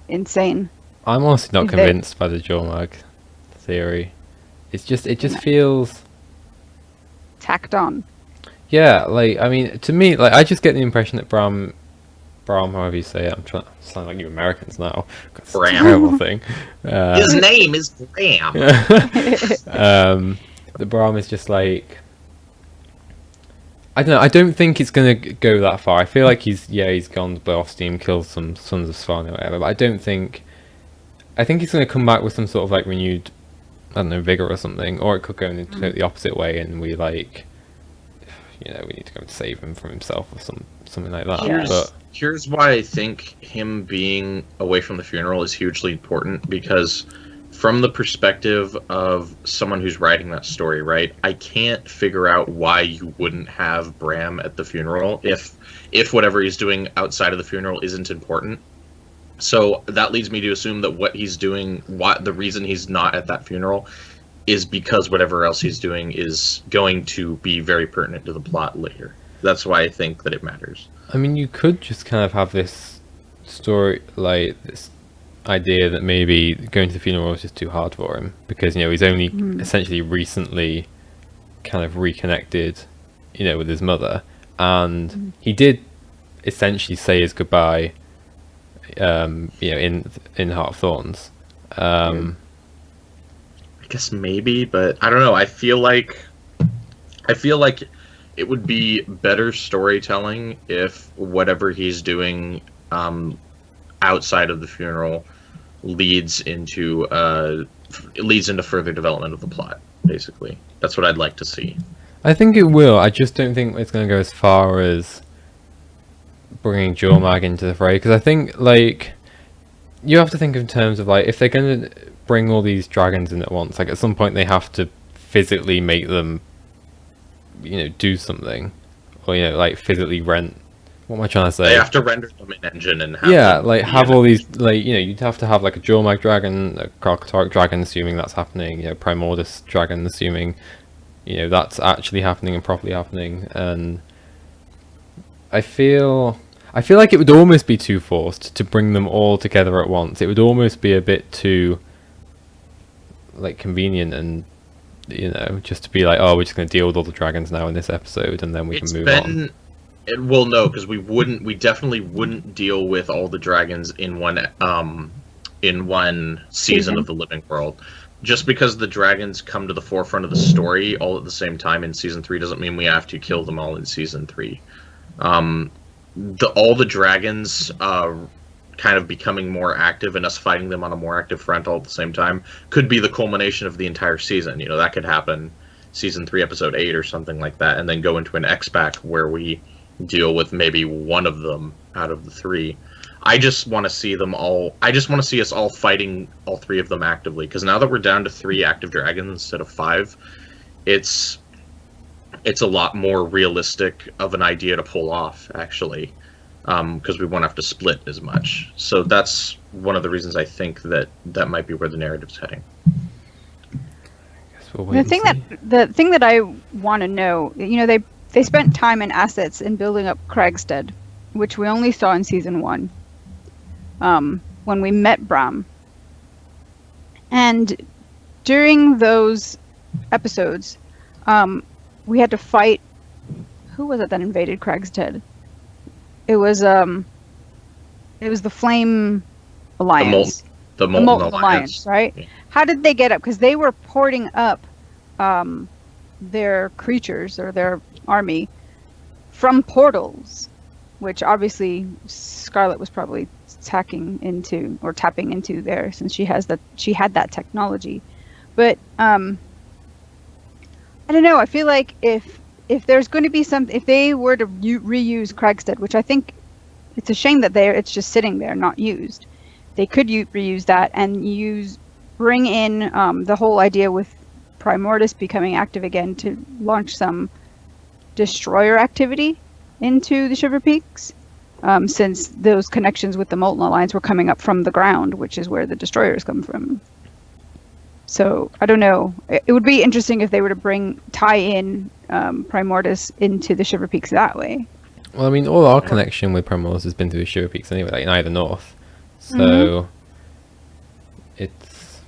Speaker 2: insane.
Speaker 1: I'm honestly not
Speaker 2: Is it-
Speaker 1: convinced by the GuildMag theory. It just feels...
Speaker 2: Tacked on.
Speaker 1: Yeah, like, I mean, to me, like, I just get the impression that Bram, however you say it, I'm trying to sound like you Americans now. That's a
Speaker 3: Bram.
Speaker 1: terrible thing.
Speaker 3: His name is Bram.
Speaker 1: The Bram is just like, I don't know. I don't think it's gonna go that far. I feel like he's gone to blow off steam, killed some Sons of Svanir or whatever. But I don't think. I think he's gonna come back with some sort of like renewed, I don't know, vigor or something, or it could go in the opposite way, and we like, we need to go and save him from himself or something like that.
Speaker 2: Yeah.
Speaker 1: But
Speaker 3: Here's why I think him being away from the funeral is hugely important, because from the perspective of someone who's writing that story, right, I can't figure out why you wouldn't have Bram at the funeral if whatever he's doing outside of the funeral isn't important. So that leads me to assume that what he's doing, the reason he's not at that funeral is because whatever else he's doing is going to be very pertinent to the plot later. That's why I think that it matters.
Speaker 1: I mean, you could just kind of have this story, like this idea that maybe going to the funeral was just too hard for him because he's only essentially recently kind of reconnected, with his mother, and he did essentially say his goodbye, in Heart of Thorns.
Speaker 3: I guess maybe, but I don't know. I feel like it would be better storytelling if whatever he's doing outside of the funeral leads into further development of the plot. Basically, that's what I'd like to see.
Speaker 1: I think it will. I just don't think it's going to go as far as bringing GuildMag into the fray, because I think like you have to think in terms of like if they're going to bring all these dragons in at once, like at some point they have to physically make them, do something, or like physically rent. What am I trying to say?
Speaker 3: They have to render them in engine and have
Speaker 1: have all these you'd have to have like a GuildMag dragon, a Crocotoric dragon, assuming that's happening. Primordus dragon, assuming that's actually happening and properly happening. And I feel like it would almost be too forced to bring them all together at once. It would almost be a bit too like convenient and just to be like, oh, we're just going to deal with all the dragons now in this episode and then we can move on.
Speaker 3: Well, no, because we definitely wouldn't deal with all the dragons in one season of the Living World. Just because the dragons come to the forefront of the story all at the same time in season 3 doesn't mean we have to kill them all in season 3. All the dragons kind of becoming more active and us fighting them on a more active front all at the same time could be the culmination of the entire season. That could happen season 3, episode 8 or something like that, and then go into an X-Pack where we deal with maybe one of them out of the 3. I just want to see them all. I just want to see us all fighting all 3 of them actively, because now that we're down to 3 active dragons instead of 5, it's a lot more realistic of an idea to pull off, actually, because we won't have to split as much. So that's one of the reasons I think that might be where the narrative's heading.
Speaker 2: The thing that I want to know, they spent time and assets in building up Cragstead, which we only saw in season 1, when we met Bram. And during those episodes, we had to fight. Who was it that invaded Cragstead? It was the Flame Alliance.
Speaker 3: The Molten Alliance,
Speaker 2: right? Yeah. How did they get up? Because they were porting up their creatures or their army from portals, which obviously Scarlet was probably tapping into there, since she had that technology. But I don't know. I feel like if there's going to be if they were to reuse Cragstead, which I think it's a shame that it's just sitting there not used, they could reuse that and bring in the whole idea with Primordus becoming active again to launch some destroyer activity into the Shiver Peaks, since those connections with the Molten Alliance were coming up from the ground, which is where the destroyers come from. So I don't know. It would be interesting if they were to tie in Primordus into the Shiver Peaks that way.
Speaker 1: Well, I mean, all our connection with Primordus has been through the Shiver Peaks anyway, like neither north. So it's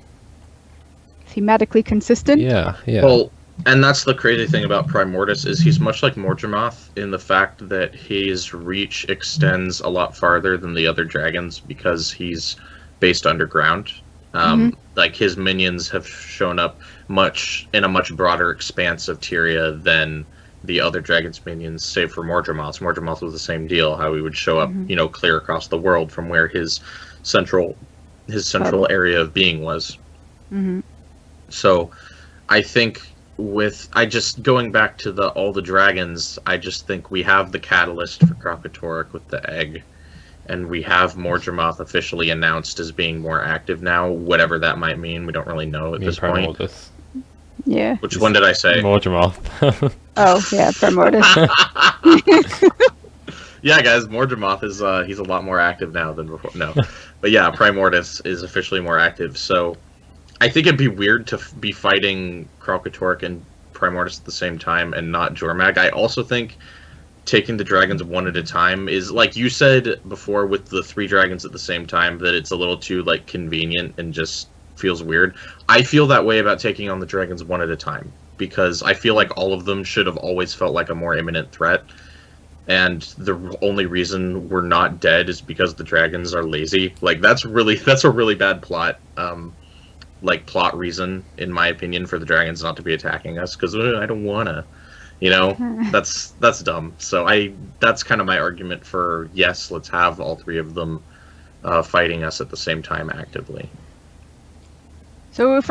Speaker 2: thematically consistent.
Speaker 1: Yeah.
Speaker 3: Well, and that's the crazy thing about Primordus, is he's much like Morgemoth in the fact that his reach extends a lot farther than the other dragons because he's based underground. Like his minions have shown up in a much broader expanse of Tyria than the other dragons' minions, save for Morgemoth. Morgemoth was the same deal, how he would show up, clear across the world from where his central area of being was. So I think going back to all the dragons, I just think we have the catalyst for Crocotoric with the egg, and we have Morgemoth officially announced as being more active now, whatever that might mean. We don't really know at this point.
Speaker 2: Yeah.
Speaker 3: Which one did I say?
Speaker 1: Morgemoth.
Speaker 2: Oh, yeah, Primordus.
Speaker 3: Yeah, guys, Morgemoth is he's a lot more active now than before. No. But yeah, Primordus is officially more active. So I think it'd be weird to be fighting Crocotoric and Primordus at the same time and not GuildMag. I also think taking the dragons one at a time is, like you said before with the 3 dragons at the same time, that it's a little too convenient and just feels weird. I feel that way about taking on the dragons one at a time, because I feel like all of them should have always felt like a more imminent threat, and the only reason we're not dead is because the dragons are lazy. Like that's a really bad plot plot reason, in my opinion, for the dragons not to be attacking us, because I don't wanna, that's dumb. So that's kind of my argument for, yes, let's have all 3 of them fighting us at the same time actively.
Speaker 2: So if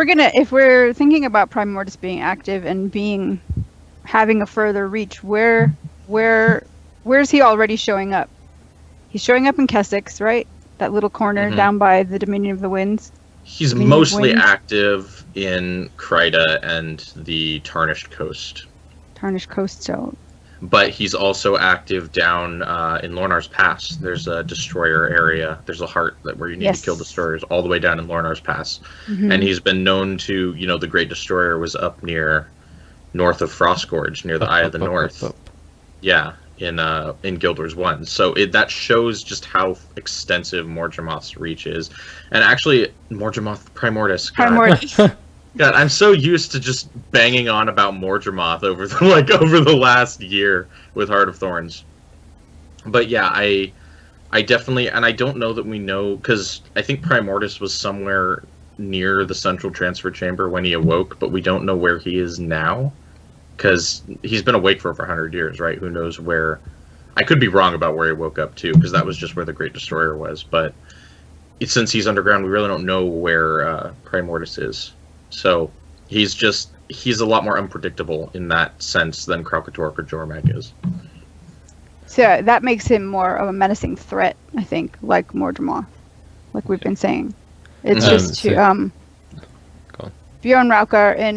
Speaker 2: we're thinking about Primordius being active and having a further reach, where's he already showing up? He's showing up in Kessex, right? That little corner down by the Dominion of the Winds.
Speaker 3: He's mostly active in Kryta and the Tarnished Coast.
Speaker 2: Tarnished Coast, so.
Speaker 3: But he's also active down in Lornar's Pass. There's a destroyer area. There's a heart where you need to kill destroyers all the way down in Lornar's Pass. And he's been known to, the Great Destroyer was up north of Frostgorge, near the Eye of the North. Yeah, in Guild Wars 1. So that shows just how extensive Morgemoth's reach is. And actually, Primordius. God, I'm so used to just banging on about Morgemoth over the last year with Heart of Thorns. But yeah, I definitely, and I don't know that we know, because I think Primordius was somewhere near the central transfer chamber when he awoke, but we don't know where he is now, because he's been awake for over 100 years, right? Who knows where? I could be wrong about where he woke up to, because that was just where the Great Destroyer was, but since he's underground, we really don't know where Primordius is. So he's a lot more unpredictable in that sense than Kralkatork or Jormag is.
Speaker 2: So that makes him more of a menacing threat, I think, like Morgemoth, like we've been saying. It's just to Bjorn Raukar in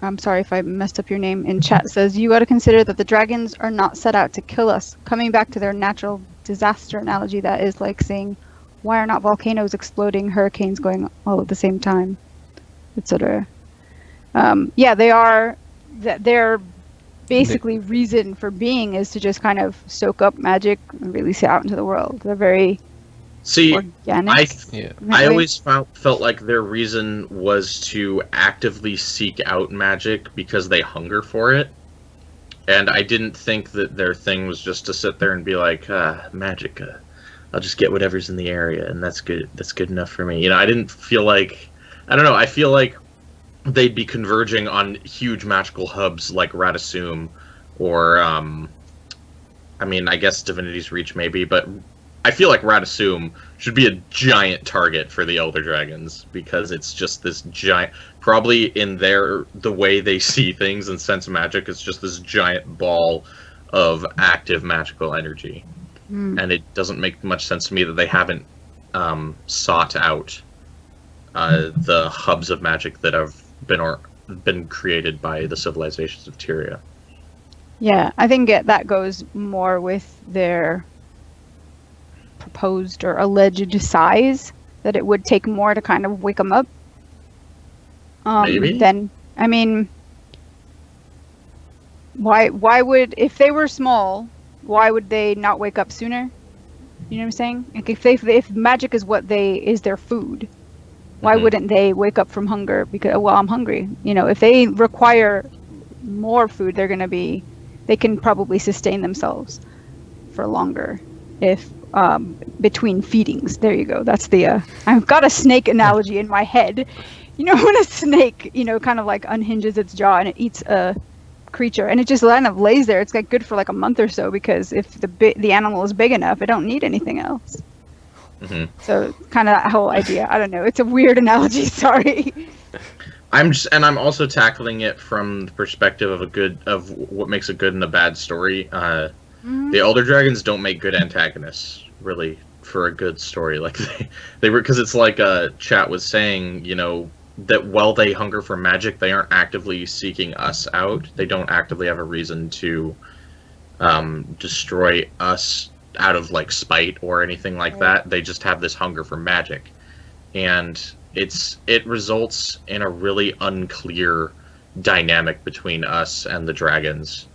Speaker 2: I'm sorry if I messed up your name, in chat says, you got to consider that the dragons are not set out to kill us. Coming back to their natural disaster analogy, that is like saying, why are not volcanoes exploding, hurricanes going all at the same time, etc. Yeah, their basically reason for being is to just kind of soak up magic and release it out into the world. They're very organic.
Speaker 3: I always felt like their reason was to actively seek out magic because they hunger for it. And I didn't think that their thing was just to sit there and be like, magic, I'll just get whatever's in the area, and that's good. That's good enough for me. I didn't feel like, I don't know, I feel like they'd be converging on huge magical hubs like Radasum or, I guess Divinity's Reach maybe, but I feel like Radasum should be a giant target for the Elder Dragons, because it's just this giant, probably in the way they see things and sense magic, it's just this giant ball of active magical energy. And it doesn't make much sense to me that they haven't sought out the hubs of magic that have been created by the civilizations of Tyria.
Speaker 2: Yeah, I think that goes more with their proposed or alleged size, that it would take more to kind of wake them up.
Speaker 3: Maybe.
Speaker 2: Then, why would, if they were small, why would they not wake up sooner? You know what I'm saying? Like if magic is is their food, why wouldn't they wake up from hunger? Because, I'm hungry. If they require more food, they can probably sustain themselves for longer if between feedings. There you go. That's I've got a snake analogy in my head. When a snake, kind of like unhinges its jaw and it eats a creature and it just kind of lays there, it's like good for like a month or so, because if the animal is big enough, it don't need anything else. So kind of that whole idea. I don't know. It's a weird analogy. Sorry.
Speaker 3: I'm also tackling it from the perspective of what makes a good and a bad story. The Elder Dragons don't make good antagonists, really, for a good story. Like they were, because it's like chat was saying, that while they hunger for magic, they aren't actively seeking us out. They don't actively have a reason to destroy us out of like spite or anything like that. They just have this hunger for magic, and it results in a really unclear dynamic between us and the dragons.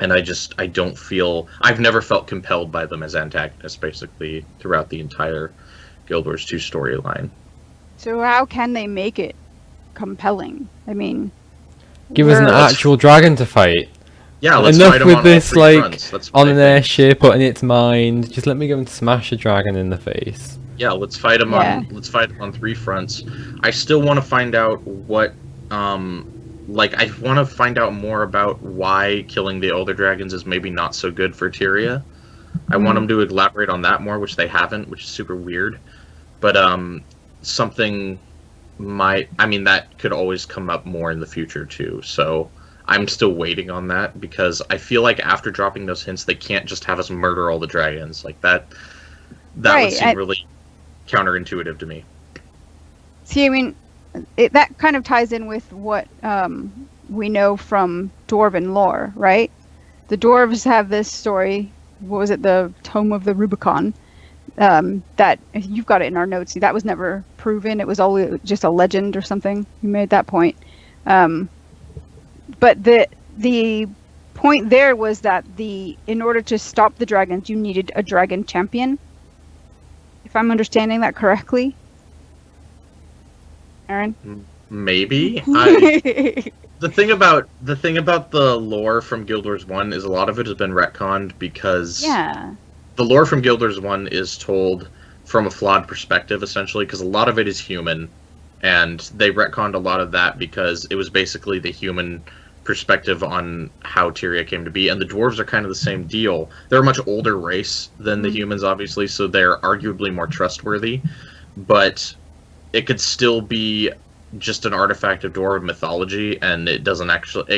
Speaker 3: And I've never felt compelled by them as antagonists, basically, throughout the entire Guild Wars 2 storyline.
Speaker 2: So how can they make it compelling?
Speaker 1: Give us an actual dragon to fight.
Speaker 3: Yeah, let's
Speaker 1: Enough
Speaker 3: fight them
Speaker 1: with
Speaker 3: on
Speaker 1: this,
Speaker 3: all three fronts.
Speaker 1: on an airship or in its mind. Just let me go and smash a dragon in the face.
Speaker 3: Yeah, let's fight them on three fronts. I still want to find out what, I want to find out more about why killing the Elder Dragons is maybe not so good for Tyria. I want them to elaborate on that more, which they haven't, which is super weird. But something that could always come up more in the future too. So I'm still waiting on that because I feel like after dropping those hints, they can't just have us murder all the dragons like that. That would seem really counterintuitive to me.
Speaker 2: See, I mean, that kind of ties in with what we know from Dwarven lore, right? The dwarves have this story. What was it? The Tome of the Rubicon. That you've got it in our notes. See, that was never proven. It was always just a legend or something. You made that point. But the point there was that in order to stop the dragons, you needed a dragon champion. If I'm understanding that correctly, Aaron.
Speaker 3: Maybe. The thing about the lore from Guild Wars 1 is a lot of it has been retconned because the lore from Guild Wars 1 is told from a flawed perspective, essentially, because a lot of it is human, and they retconned a lot of that because it was basically the human perspective on how Tyria came to be, and the dwarves are kind of the same deal. They're a much older race than the humans, obviously, so they're arguably more trustworthy, but it could still be just an artifact of dwarven mythology, and it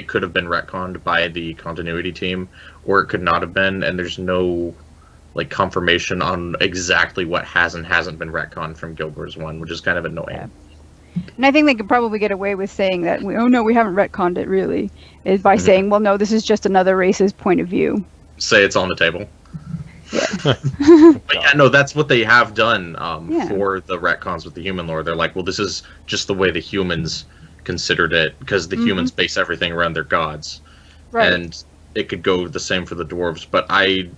Speaker 3: could have been retconned by the continuity team, or it could not have been, and there's no confirmation on exactly what has and hasn't been retconned from Guild Wars 1, which is kind of annoying.
Speaker 2: Yeah. And I think they could probably get away with saying that, we haven't retconned it really, is by saying, well, no, this is just another race's point of view.
Speaker 3: Say it's on the table.
Speaker 2: Yeah.
Speaker 3: But yeah, no, that's what they have done for the retcons with the human lore. They're like, well, this is just the way the humans considered it, because the humans base everything around their gods.
Speaker 2: Right.
Speaker 3: And it could go the same for the dwarves, but I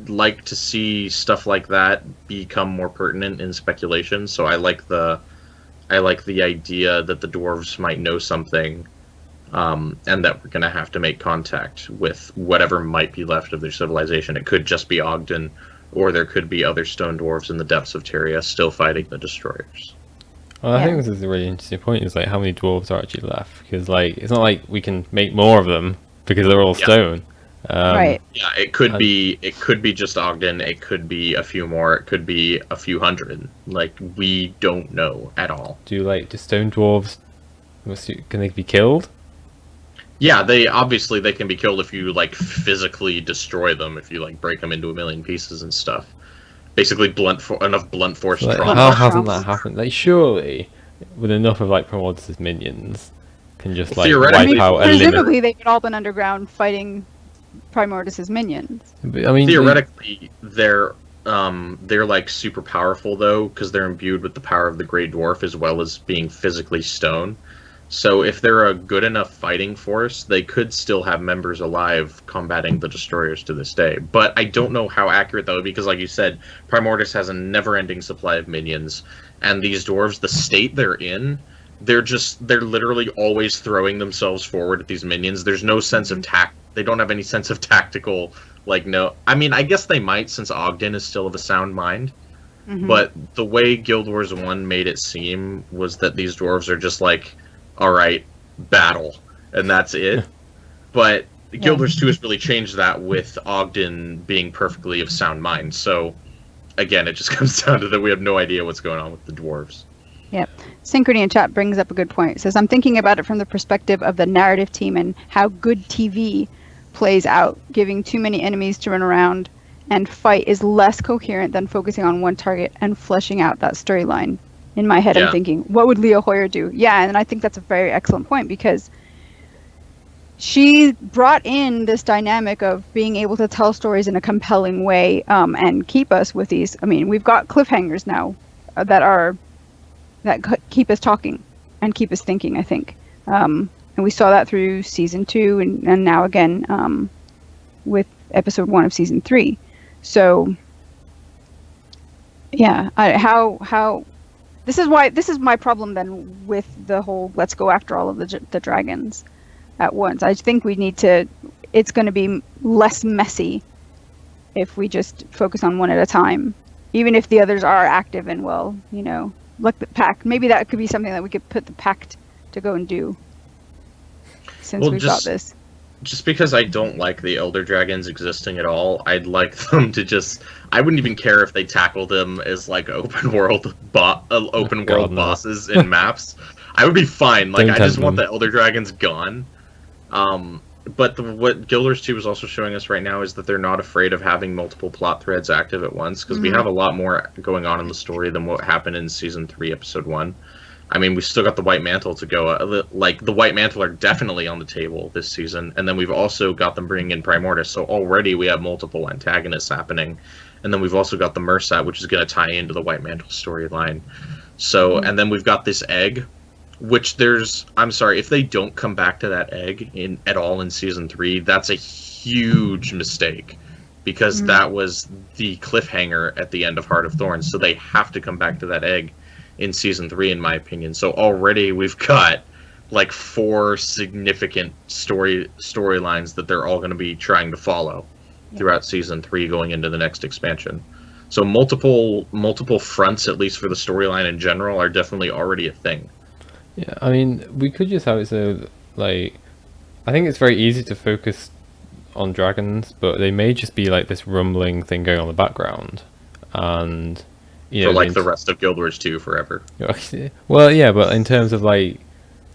Speaker 3: like to see stuff like that become more pertinent in speculation. So I like the idea that the dwarves might know something, and that we're gonna have to make contact with whatever might be left of their civilization. It could just be Ogden, or there could be other stone dwarves in the depths of Tyria still fighting the destroyers.
Speaker 1: Well, I think this is a really interesting point. Is how many dwarves are actually left? Because it's not like we can make more of them because they're all stone.
Speaker 2: Right.
Speaker 3: Yeah, it could be just Ogden. It could be a few more. It could be a few hundred. We don't know at all.
Speaker 1: Do stone dwarves? Can they be killed?
Speaker 3: Yeah, they can be killed if you physically destroy them. If you break them into a million pieces and stuff. Basically, enough blunt force trauma.
Speaker 1: How hasn't that happened? Surely, with enough of Primordus' minions, can just wipe out.
Speaker 2: Presumably, they've all been underground fighting Primordus' minions.
Speaker 3: Theoretically, they're super powerful though, because they're imbued with the power of the Grey Dwarf as well as being physically stone. So if they're a good enough fighting force, they could still have members alive combating the destroyers to this day. But I don't know how accurate that would be, because like you said, Primordus has a never-ending supply of minions, and these dwarves, the state they're in, they're literally always throwing themselves forward at these minions. There's no sense of tact. They don't have any sense of tactical, no. I mean, I guess they might, since Ogden is still of a sound mind. But the way Guild Wars 1 made it seem was that these dwarves are just all right, battle, and that's it. But Guild Wars 2 has really changed that with Ogden being perfectly of sound mind. So, again, it just comes down to that we have no idea what's going on with the dwarves.
Speaker 2: Yep. Synchrony in chat brings up a good point. It says, I'm thinking about it from the perspective of the narrative team and how good TV plays out. Giving too many enemies to run around and fight is less coherent than focusing on one target and fleshing out that storyline. In my head, I'm thinking, what would Leah Hoyer do? Yeah, and I think that's a very excellent point, because she brought in this dynamic of being able to tell stories in a compelling way, and keep us with these. I mean, we've got cliffhangers now that keep us talking and keep us thinking, I think. And we saw that through season 2 and now again with episode 1 of season 3. So, yeah, this is my problem then with the whole let's go after all of the dragons at once. I think it's going to be less messy if we just focus on one at a time, even if the others are active and like the pact. Maybe that could be something that we could put the pact to go and do, since we've got this.
Speaker 3: just because I don't like the Elder Dragons existing at all, I'd like them to just. I wouldn't even care if they tackled them as like open world
Speaker 1: God, no.
Speaker 3: bosses in maps. I would be fine. Like
Speaker 1: Don't
Speaker 3: I just
Speaker 1: tempt
Speaker 3: want
Speaker 1: them.
Speaker 3: the Elder Dragons gone. But what Guild Wars 2 is also showing us right now is that they're not afraid of having multiple plot threads active at once, because we have a lot more going on in the story than what happened in Season 3, Episode 1. I mean, we still got the White Mantle to go. Like, the White Mantle are definitely on the table this season, and then we've also got them bringing in Primordius, so already we have multiple antagonists happening. And then we've also got the Mersat, which is going to tie into the White Mantle storyline. So, and then we've got this egg, which I'm sorry, if they don't come back to that egg at all in Season 3, that's a huge mistake. Because that was the cliffhanger at the end of Heart of Thorns, so they have to come back to that egg in Season 3, in my opinion. So already we've got like 4 significant storylines that they're all going to be trying to follow throughout Season 3 going into the next expansion. So multiple fronts, at least for the storyline in general, are definitely already a thing.
Speaker 1: Yeah, I mean, we could just have it so, like, I think it's very easy to focus on dragons, but they may just be like this rumbling thing going on in the background, and you know,
Speaker 3: For like the rest of Guild Wars 2 forever.
Speaker 1: well, yeah, but in terms of like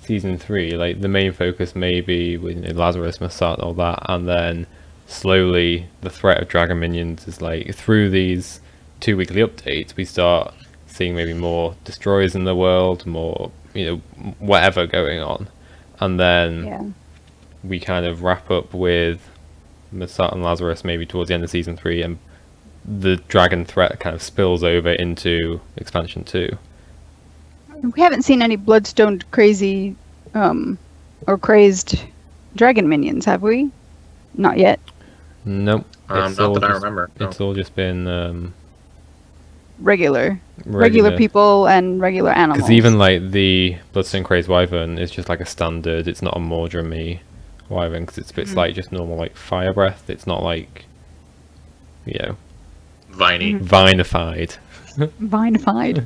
Speaker 1: Season 3, like the main focus may be with Lazarus, Massat, all that, and then slowly the threat of dragon minions is like through these 2 weekly updates we start seeing maybe more destroyers in the world, more, you know, whatever going on, and then we kind of wrap up with Massat and Lazarus maybe towards the end of Season 3, and the dragon threat kind of spills over into expansion 2.
Speaker 2: We haven't seen any bloodstone crazy or crazed dragon minions, have we? Not yet.
Speaker 1: Nope.
Speaker 3: Not that I remember. No.
Speaker 1: It's all just been
Speaker 2: Regular
Speaker 1: regular
Speaker 2: people and regular animals.
Speaker 1: Because even like the Bloodstone Crazed Wyvern is just like a standard. It's not a Mordremy Wyvern, because it's like just normal like fire breath. It's not like, you know,
Speaker 3: Viney.
Speaker 1: vinified.
Speaker 2: Vinified.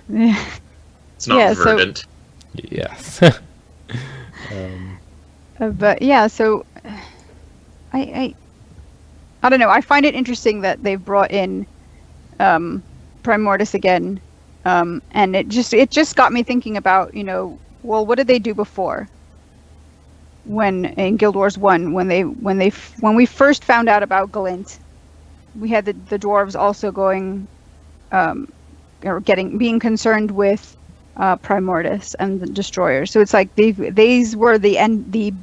Speaker 2: Yeah.
Speaker 3: It's not verdant.
Speaker 1: Yes.
Speaker 2: But yeah, so I don't know. I find it interesting that they've brought in Primordius again, and it just got me thinking about, you know, well, what did they do before? When in Guild Wars 1, when we first found out about Galint, we had the dwarves also going, or being concerned with Primordius and the destroyers. So it's like these were the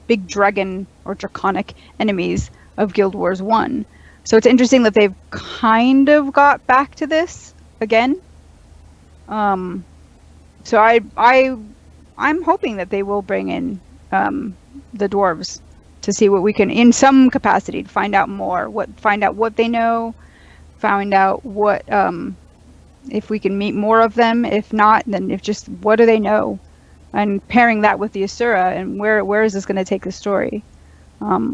Speaker 2: big dragon or draconic enemies of Guild Wars 1. So it's interesting that they've kind of got back to this again. So I'm hoping that they will bring in the dwarves to see what we can, in some capacity, to find out more, find out what they know, find out what if we can meet more of them. If not, then what do they know, and pairing that with the Asura, and where is this going to take the story? I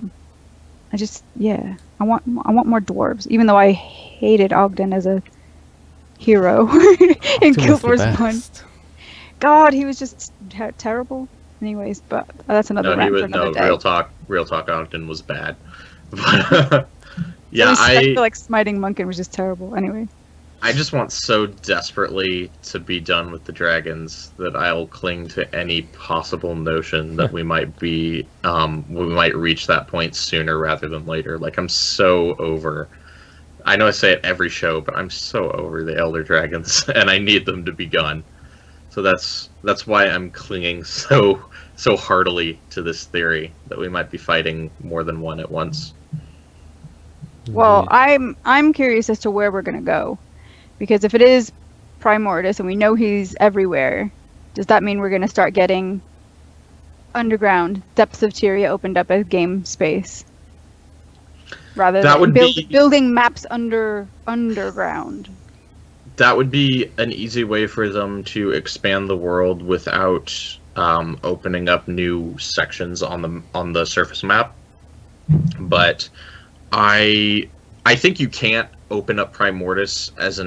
Speaker 2: want more dwarves, even though I hated Ogden as a hero in Guild Wars 1. God, he was just terrible. Anyways, but that's another rant for another day.
Speaker 3: Real talk, Ogden was bad. But, yeah,
Speaker 2: I feel like smiting Munkin was just terrible. Anyway.
Speaker 3: I just want so desperately to be done with the dragons that I'll cling to any possible notion that we might reach that point sooner rather than later. Like, I'm so over. I know I say it every show, but I'm so over the Elder Dragons, and I need them to be gone. So that's why I'm clinging so heartily to this theory that we might be fighting more than one at once.
Speaker 2: Well, I'm curious as to where we're gonna go. Because if it is Primordius and we know he's everywhere, does that mean we're going to start getting underground depths of Tyria opened up as game space? Rather than building maps underground.
Speaker 3: That would be an easy way for them to expand the world without opening up new sections on the surface map. But I think you can't open up Primordius as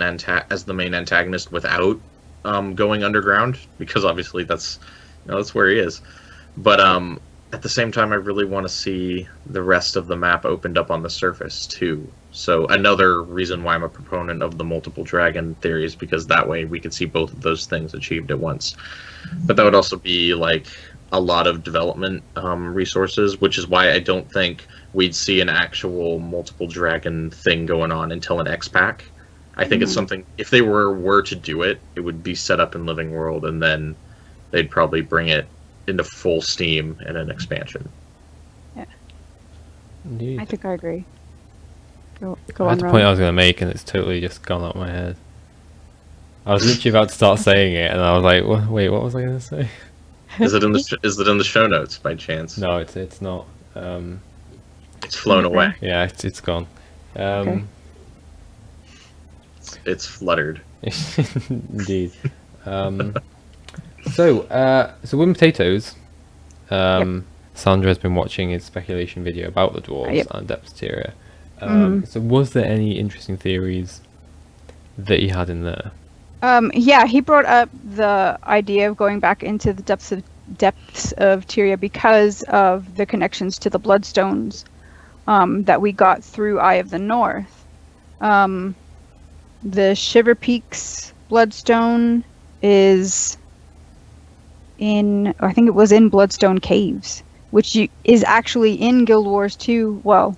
Speaker 3: the main antagonist without going underground, because obviously that's where he is. But at the same time, I really want to see the rest of the map opened up on the surface too. So another reason why I'm a proponent of the multiple dragon theory is because that way we could see both of those things achieved at once. But that would also be like a lot of development resources, which is why I don't think we'd see an actual multiple dragon thing going on until an X pack. I think it's something, if they were to do it, it would be set up in Living World, and then they'd probably bring it into full steam in an expansion.
Speaker 2: Yeah,
Speaker 1: Indeed.
Speaker 2: I think I agree. Go
Speaker 1: I
Speaker 2: on,
Speaker 1: had the
Speaker 2: Rowan.
Speaker 1: point I was going to make, and it's totally just gone out of my head. I was literally about to start saying it, and I was like, "Wait, what was I going to say?"
Speaker 3: Is it in the show notes by chance?
Speaker 1: No, it's not.
Speaker 3: It's flown
Speaker 2: Okay.
Speaker 3: away.
Speaker 1: Yeah, it's gone.
Speaker 2: Okay.
Speaker 3: It's fluttered.
Speaker 1: Indeed. So with potatoes, Sandra's been watching his speculation video about the dwarves
Speaker 2: Yep.
Speaker 1: and Depthsteria.
Speaker 2: Mhm.
Speaker 1: So was there any interesting theories that he had in there?
Speaker 2: Yeah, he brought up the idea of going back into the depths of Tyria because of the connections to the bloodstones that we got through Eye of the North. The Shiver Peaks bloodstone is I think it was in Bloodstone Caves, which is actually in Guild Wars 2. Well,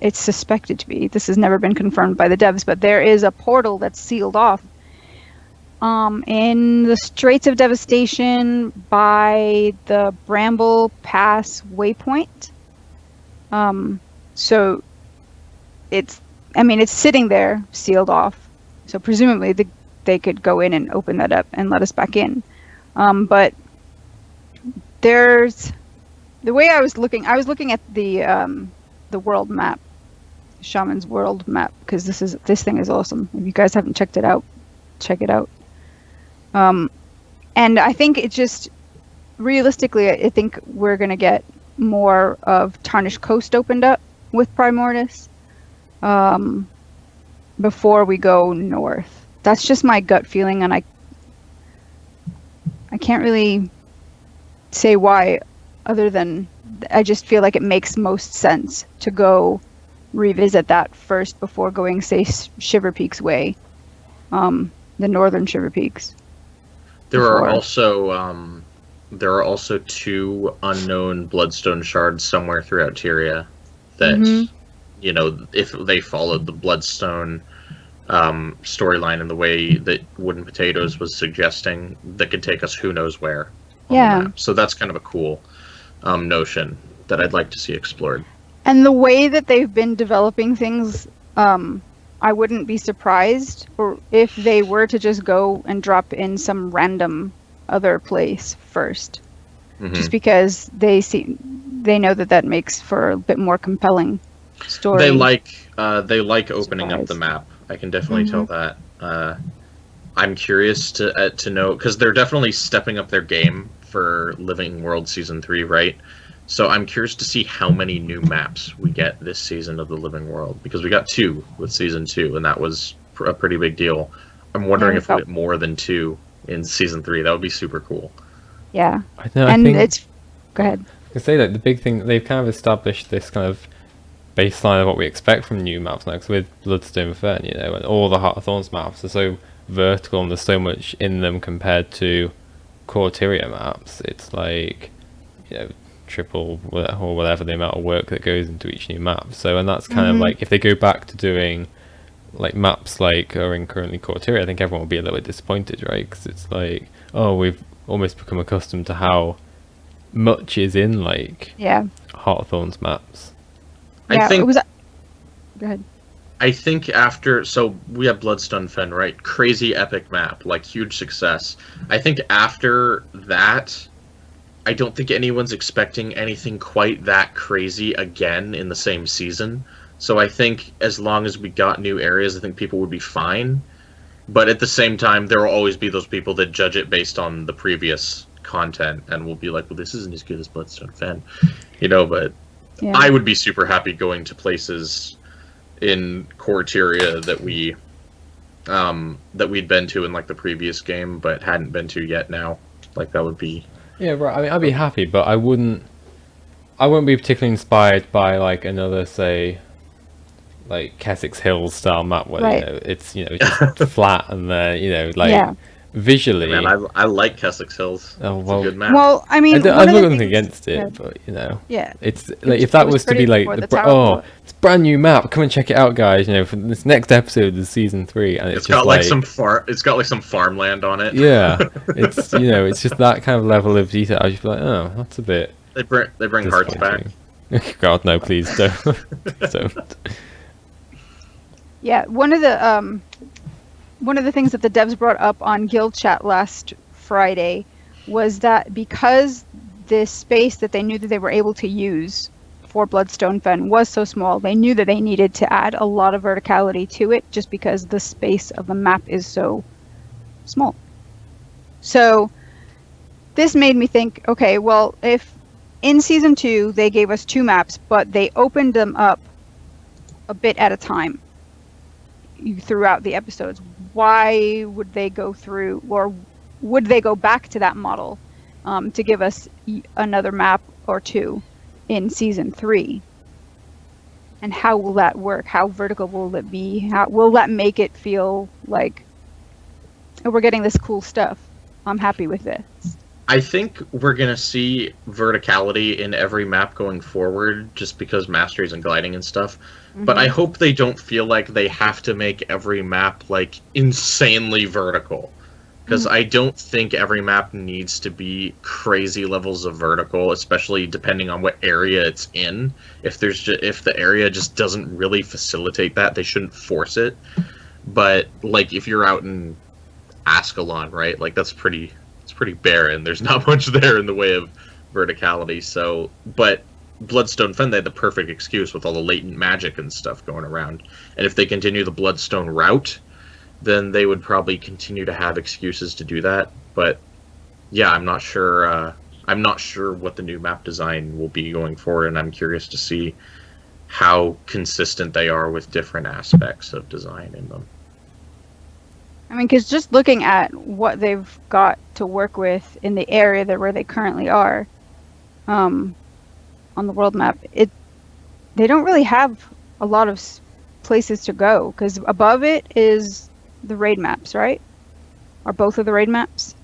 Speaker 2: it's suspected to be. This has never been confirmed by the devs, but there is a portal that's sealed off in the Straits of Devastation by the Bramble Pass waypoint. So it's sitting there sealed off. So presumably they could go in and open that up and let us back in. But there's the way I was looking at the world map, Shaman's world map, because this thing is awesome. If you guys haven't checked it out, check it out. And I think it just realistically, I think we're gonna get more of Tarnished Coast opened up with Primordius before we go north. That's just my gut feeling, and I can't really say why, other than I just feel like it makes most sense to go revisit that first before going, say, Shiver Peaks way, the northern Shiver Peaks.
Speaker 3: There are also 2 unknown bloodstone shards somewhere throughout Tyria that, if they followed the bloodstone storyline in the way that Wooden Potatoes was suggesting, that could take us who knows where on the map. So that's kind of a cool notion that I'd like to see explored.
Speaker 2: And the way that they've been developing things, I wouldn't be surprised or if they were to just go and drop in some random other place first, just because they know that makes for a bit more compelling story.
Speaker 3: They like opening up the map. I can definitely tell that. I'm curious to know, because they're definitely stepping up their game for Living World Season 3, right? So I'm curious to see how many new maps we get this season of the Living World, because we got 2 with Season 2, and that was a pretty big deal. I'm wondering if we get more than 2 in Season 3. That would be super cool.
Speaker 2: Yeah.
Speaker 1: Go ahead.
Speaker 2: I
Speaker 1: can say that the big thing, they've kind of established this kind of baseline of what we expect from new maps now, 'cause with Bloodstone Fern, and all the Heart of Thorns maps are so vertical and there's so much in them compared to core Tyria maps. It's like, triple or whatever the amount of work that goes into each new map. So, and that's kind of like, if they go back to doing like maps like are in currently core Tyria, I think everyone will be a little bit disappointed, right? Because it's like, oh, we've almost become accustomed to how much is in like Heart of Thorns maps.
Speaker 2: Yeah,
Speaker 3: I think
Speaker 2: it was. Go ahead.
Speaker 3: I think so we have Bloodstone Fen, right? Crazy epic map, like huge success. I think after that, I don't think anyone's expecting anything quite that crazy again in the same season. So I think as long as we got new areas, I think people would be fine. But at the same time, there will always be those people that judge it based on the previous content and will be like, well, this isn't as good as Bloodstone Fen. But I would be super happy going to places in core Tyria that we'd been to in like the previous game but hadn't been to yet now. Like that would be
Speaker 1: Yeah, right. I mean, I'd be happy, but I wouldn't I won't be particularly inspired by like another, say, like Keswick's Hills style map where
Speaker 2: Right.
Speaker 1: it's just flat and like
Speaker 2: Yeah.
Speaker 1: visually.
Speaker 3: Man, I like Keswick's Hills.
Speaker 1: Oh,
Speaker 3: It's
Speaker 1: well,
Speaker 3: a good map.
Speaker 2: Well, I mean,
Speaker 1: I've
Speaker 2: one
Speaker 1: got
Speaker 2: of the
Speaker 1: nothing
Speaker 2: things-
Speaker 1: against it,
Speaker 2: yeah.
Speaker 1: but
Speaker 2: Yeah.
Speaker 1: it's like if that
Speaker 2: was
Speaker 1: was to be
Speaker 2: pretty
Speaker 1: like
Speaker 2: before the tower
Speaker 1: it's a brand new map, come and check it out, guys. For this next episode of season 3, and it's
Speaker 3: It's
Speaker 1: just
Speaker 3: got like some farmland on it.
Speaker 1: yeah, it's it's just that kind of level of detail. I just be like, oh, that's a bit.
Speaker 3: They bring hearts back.
Speaker 1: disappointing. God, no, please don't. Don't.
Speaker 2: Yeah, one of the things that the devs brought up on Guild Chat last Friday was that because this space that they knew that they were able to use for Bloodstone Fen was so small, they knew that they needed to add a lot of verticality to it just because the space of the map is so small. So this made me think, okay, well, if in Season 2 they gave us 2 maps, but they opened them up a bit at a time throughout the episodes, why would they go through, or would they go back to that model to give us another map or 2 in Season 3? And how will that work? How vertical will it be? How will that make it feel like, oh, we're getting this cool stuff? I'm happy with this.
Speaker 3: I think we're gonna see verticality in every map going forward, just because masteries and gliding and stuff. But I hope they don't feel like they have to make every map like insanely vertical, because I don't think every map needs to be crazy levels of vertical, especially depending on what area it's in. If the area just doesn't really facilitate that, they shouldn't force it. But like if you're out in Ascalon, right? Like it's pretty barren. There's not much there in the way of verticality. So, but Bloodstone Fen, they had the perfect excuse with all the latent magic and stuff going around. And if they continue the Bloodstone route, then they would probably continue to have excuses to do that. But yeah, I'm not sure. I'm not sure what the new map design will be going forward, and I'm curious to see how consistent they are with different aspects of design in them.
Speaker 2: I mean, because just looking at what they've got to work with in the area where they currently are, on the world map, they don't really have a lot of places to go, because above it is the raid maps, right? Or both of the raid maps?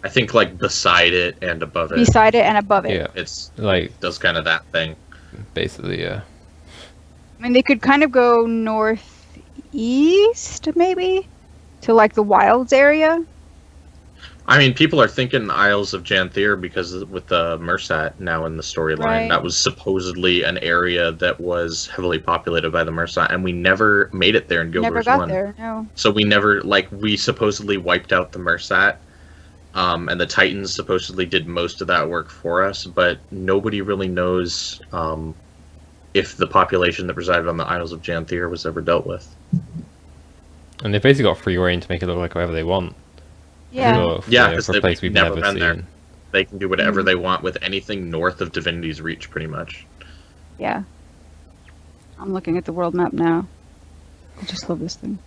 Speaker 3: I think like beside it and above it.
Speaker 2: Beside it and above it.
Speaker 1: Yeah,
Speaker 3: It's
Speaker 1: like
Speaker 3: does kind of that thing.
Speaker 1: basically, yeah.
Speaker 2: I mean, they could kind of go northeast, maybe, to like the wilds area.
Speaker 3: I mean, people are thinking Isles of Janthier because with the Mersat now in the storyline,
Speaker 2: Right.
Speaker 3: that was supposedly an area that was heavily populated by the Mersat, and we never made it there in Guild
Speaker 2: Never
Speaker 3: Wars
Speaker 2: got
Speaker 3: 1.
Speaker 2: there, no.
Speaker 3: So we never, we supposedly wiped out the Mersat, and the Titans supposedly did most of that work for us, but nobody really knows if the population that resided on the Isles of Janthier was ever dealt with.
Speaker 1: And they've basically got free reign to make it look like whatever they want.
Speaker 2: Yeah.
Speaker 3: Yeah,
Speaker 1: for
Speaker 3: 'cause
Speaker 1: a
Speaker 3: they've
Speaker 1: place we've
Speaker 3: never
Speaker 1: never
Speaker 3: been there.
Speaker 1: seen.
Speaker 3: They can do whatever they want with anything north of Divinity's Reach, pretty much.
Speaker 2: Yeah. I'm looking at the world map now. I just love this thing.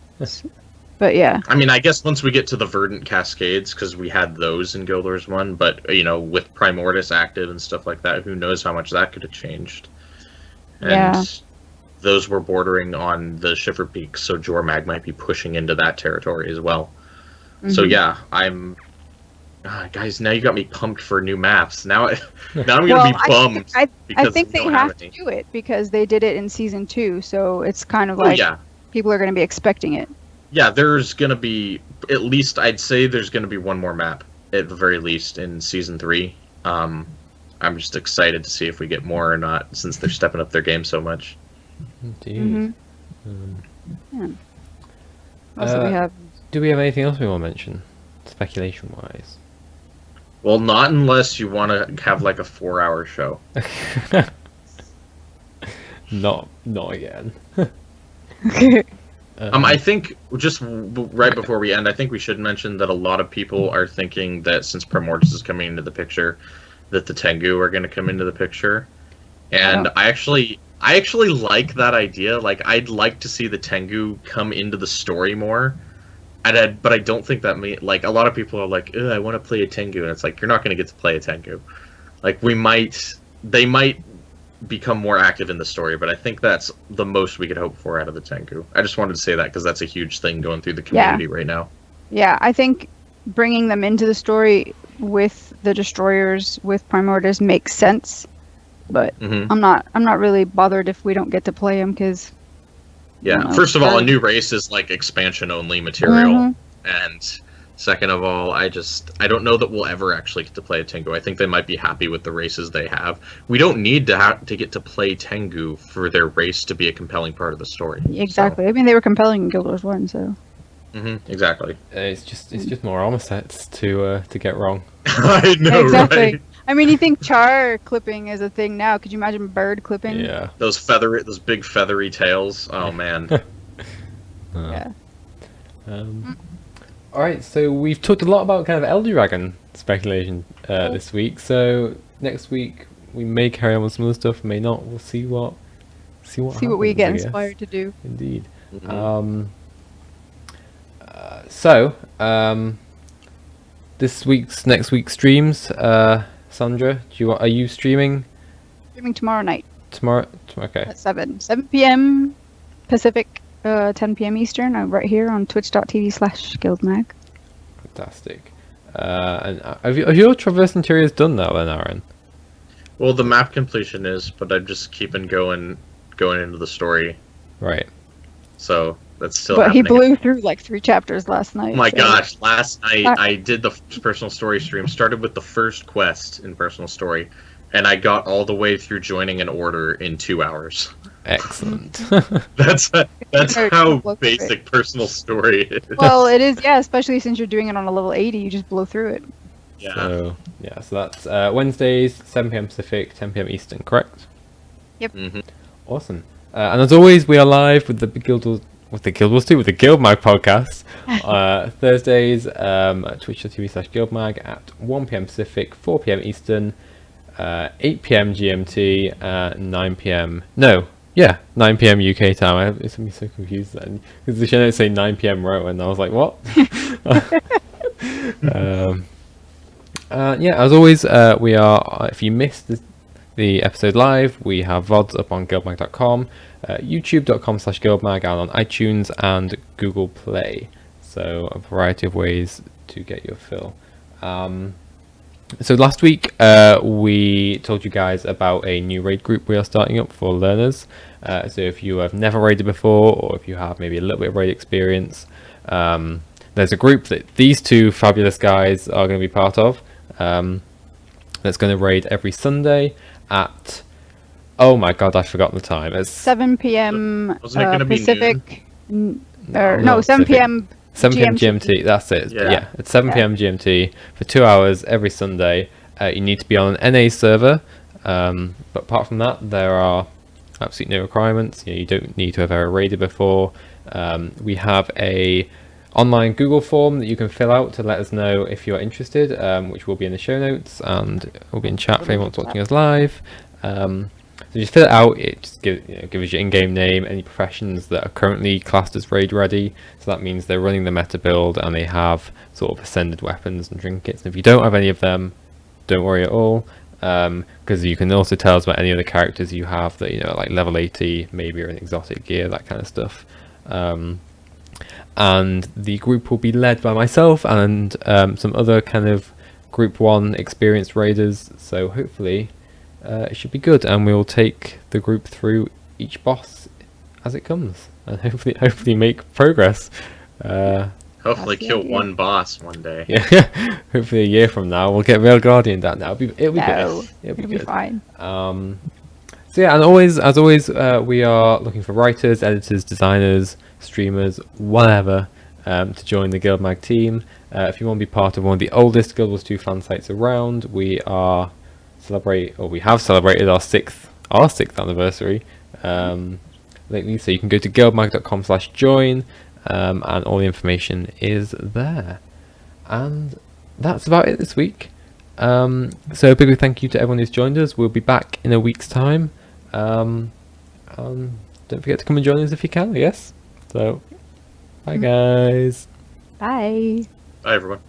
Speaker 2: But yeah.
Speaker 3: I mean, I guess once we get to the Verdant Cascades, because we had those in Guild Wars 1, but, with Primordus active and stuff like that, who knows how much that could have changed. And
Speaker 2: Yeah.
Speaker 3: those were bordering on the Shiver Peaks, so GuildMag might be pushing into that territory as well. So
Speaker 2: Mhm.
Speaker 3: yeah, guys, now you got me pumped for new maps. Now I'm gonna
Speaker 2: Well,
Speaker 3: be bummed.
Speaker 2: I
Speaker 3: because
Speaker 2: think
Speaker 3: we
Speaker 2: they
Speaker 3: don't
Speaker 2: have to
Speaker 3: any.
Speaker 2: do it because they did it in Season 2, so it's kind of
Speaker 3: Oh
Speaker 2: like
Speaker 3: yeah.
Speaker 2: people are going to be expecting it.
Speaker 3: Yeah, there's gonna be at least, I'd say there's gonna be one more map at the very least in Season 3. I'm just excited to see if we get more or not, since they're stepping up their game so much.
Speaker 1: Indeed.
Speaker 2: Yeah. Also, we have.
Speaker 1: Do we have anything else we want to mention, speculation-wise?
Speaker 3: Well, not unless you want to have like a 4-hour show.
Speaker 1: Not again.
Speaker 3: I think just right before we end, I think we should mention that a lot of people are thinking that since Primordus is coming into the picture, that the Tengu are going to come into the picture, and
Speaker 2: Oh.
Speaker 3: I actually like that idea. Like, I'd like to see the Tengu come into the story more, but I don't think that like a lot of people are like, I want to play a Tengu, and it's like you're not going to get to play a Tengu. Like they might become more active in the story, but I think that's the most we could hope for out of the Tengu. I just wanted to say that because that's a huge thing going through the community right now.
Speaker 2: Yeah, I think bringing them into the story with the destroyers, with Primordius, makes sense. But I'm not really bothered if we don't get to play them because.
Speaker 3: Yeah, first of all, a new race is like expansion only material, and second of all, I don't know that we'll ever actually get to play a Tengu. I think they might be happy with the races they have. We don't need to get to play Tengu for their race to be a compelling part of the story.
Speaker 2: Exactly. So. I mean, they were compelling in Guild Wars 1, so.
Speaker 3: Exactly.
Speaker 1: It's just more armor sets to get wrong.
Speaker 3: I know,
Speaker 2: exactly.
Speaker 3: Right?
Speaker 2: I mean, you think char clipping is a thing now? Could you imagine bird clipping?
Speaker 1: Yeah.
Speaker 3: Those big feathery tails. Oh man.
Speaker 2: Yeah.
Speaker 1: All right, so we've talked a lot about kind of Elder Dragon speculation this week. So next week we may carry on with some other stuff, may not. We'll see what happens,
Speaker 2: we get
Speaker 1: I guess.
Speaker 2: inspired to do.
Speaker 1: Indeed. Next week's streams. Sandra, are you streaming?
Speaker 2: Streaming tomorrow night.
Speaker 1: Tomorrow, okay.
Speaker 2: At 7 p.m. Pacific, 10 p.m. Eastern. I'm right here on twitch.tv/GuildMag.
Speaker 1: Fantastic. And have your traverse interiors done now then, Aaron?
Speaker 3: Well, the map completion is, but I'm just keeping going into the story.
Speaker 1: Right.
Speaker 3: So that's still.
Speaker 2: But
Speaker 3: happening.
Speaker 2: He blew through like 3 chapters last night.
Speaker 3: Oh my gosh! Last night I did the personal story stream. Started with the first quest in personal story, and I got all the way through joining an order in 2 hours.
Speaker 1: Excellent.
Speaker 3: That's how basic personal story is.
Speaker 2: Well, it is, yeah. Especially since you're doing it on a level 80, you just blow through it.
Speaker 3: Yeah.
Speaker 1: So that's Wednesdays, 7 p.m. Pacific, 10 p.m. Eastern, correct?
Speaker 2: Yep.
Speaker 1: Awesome. And as always, we are live with the GuildMag Podcast. Thursdays at twitch.tv/GuildMag at 1 p.m. Pacific, 4 p.m. Eastern, 8 p.m. GMT, 9 p.m. No, yeah, 9 p.m. UK time. It's me so confused then because the show notes say 9 p.m. Row, and I was like, what? Yeah, as always, we are. If you missed the episode live, we have VODs up on guildmag.com, youtube.com/guildmag, and on iTunes and Google Play. So a variety of ways to get your fill. So last week we told you guys about a new raid group we are starting up for learners. So if you have never raided before, or if you have maybe a little bit of raid experience, there's a group that these two fabulous guys are going to be part of. That's going to raid every Sunday at, oh my god, I've forgotten the time. It's
Speaker 2: 7 p.m.
Speaker 3: Wasn't it gonna be
Speaker 2: Pacific.
Speaker 1: No,
Speaker 2: 7 p.m.
Speaker 1: 7 p.m. GMT, that's it. Yeah, it's 7 p.m. GMT for 2 hours every Sunday. You need to be on an NA server, but apart from that, there are absolutely no requirements. You don't need to have ever raided before. We have a online Google form that you can fill out to let us know if you're interested, which will be in the show notes and will be in chat for anyone's watching us live. So just fill it out. It just give us your in-game name, any professions that are currently classed as raid ready. So that means they're running the meta build and they have sort of ascended weapons and trinkets. And if you don't have any of them, don't worry at all, because you can also tell us about any other characters you have that like level 80, maybe, or an exotic gear, that kind of stuff. And the group will be led by myself and some other kind of Group 1 experienced raiders. So hopefully it should be good, and we'll take the group through each boss as it comes, and hopefully make progress.
Speaker 3: Hopefully kill one boss one day.
Speaker 1: Yeah, hopefully a year from now we'll get Real Guardian down. Now it'll be good.
Speaker 2: It'll be fine.
Speaker 1: So yeah, and as always, we are looking for writers, editors, designers, streamers, whatever, to join the GuildMag team. If you want to be part of one of the oldest Guild Wars 2 fan sites around, we have celebrated our sixth anniversary lately. So you can go to guildmag.com/join, and all the information is there. And that's about it this week. So a big thank you to everyone who's joined us. We'll be back in a week's time. Don't forget to come and join us if you can, I guess. So, bye guys.
Speaker 2: Bye.
Speaker 3: Bye everyone.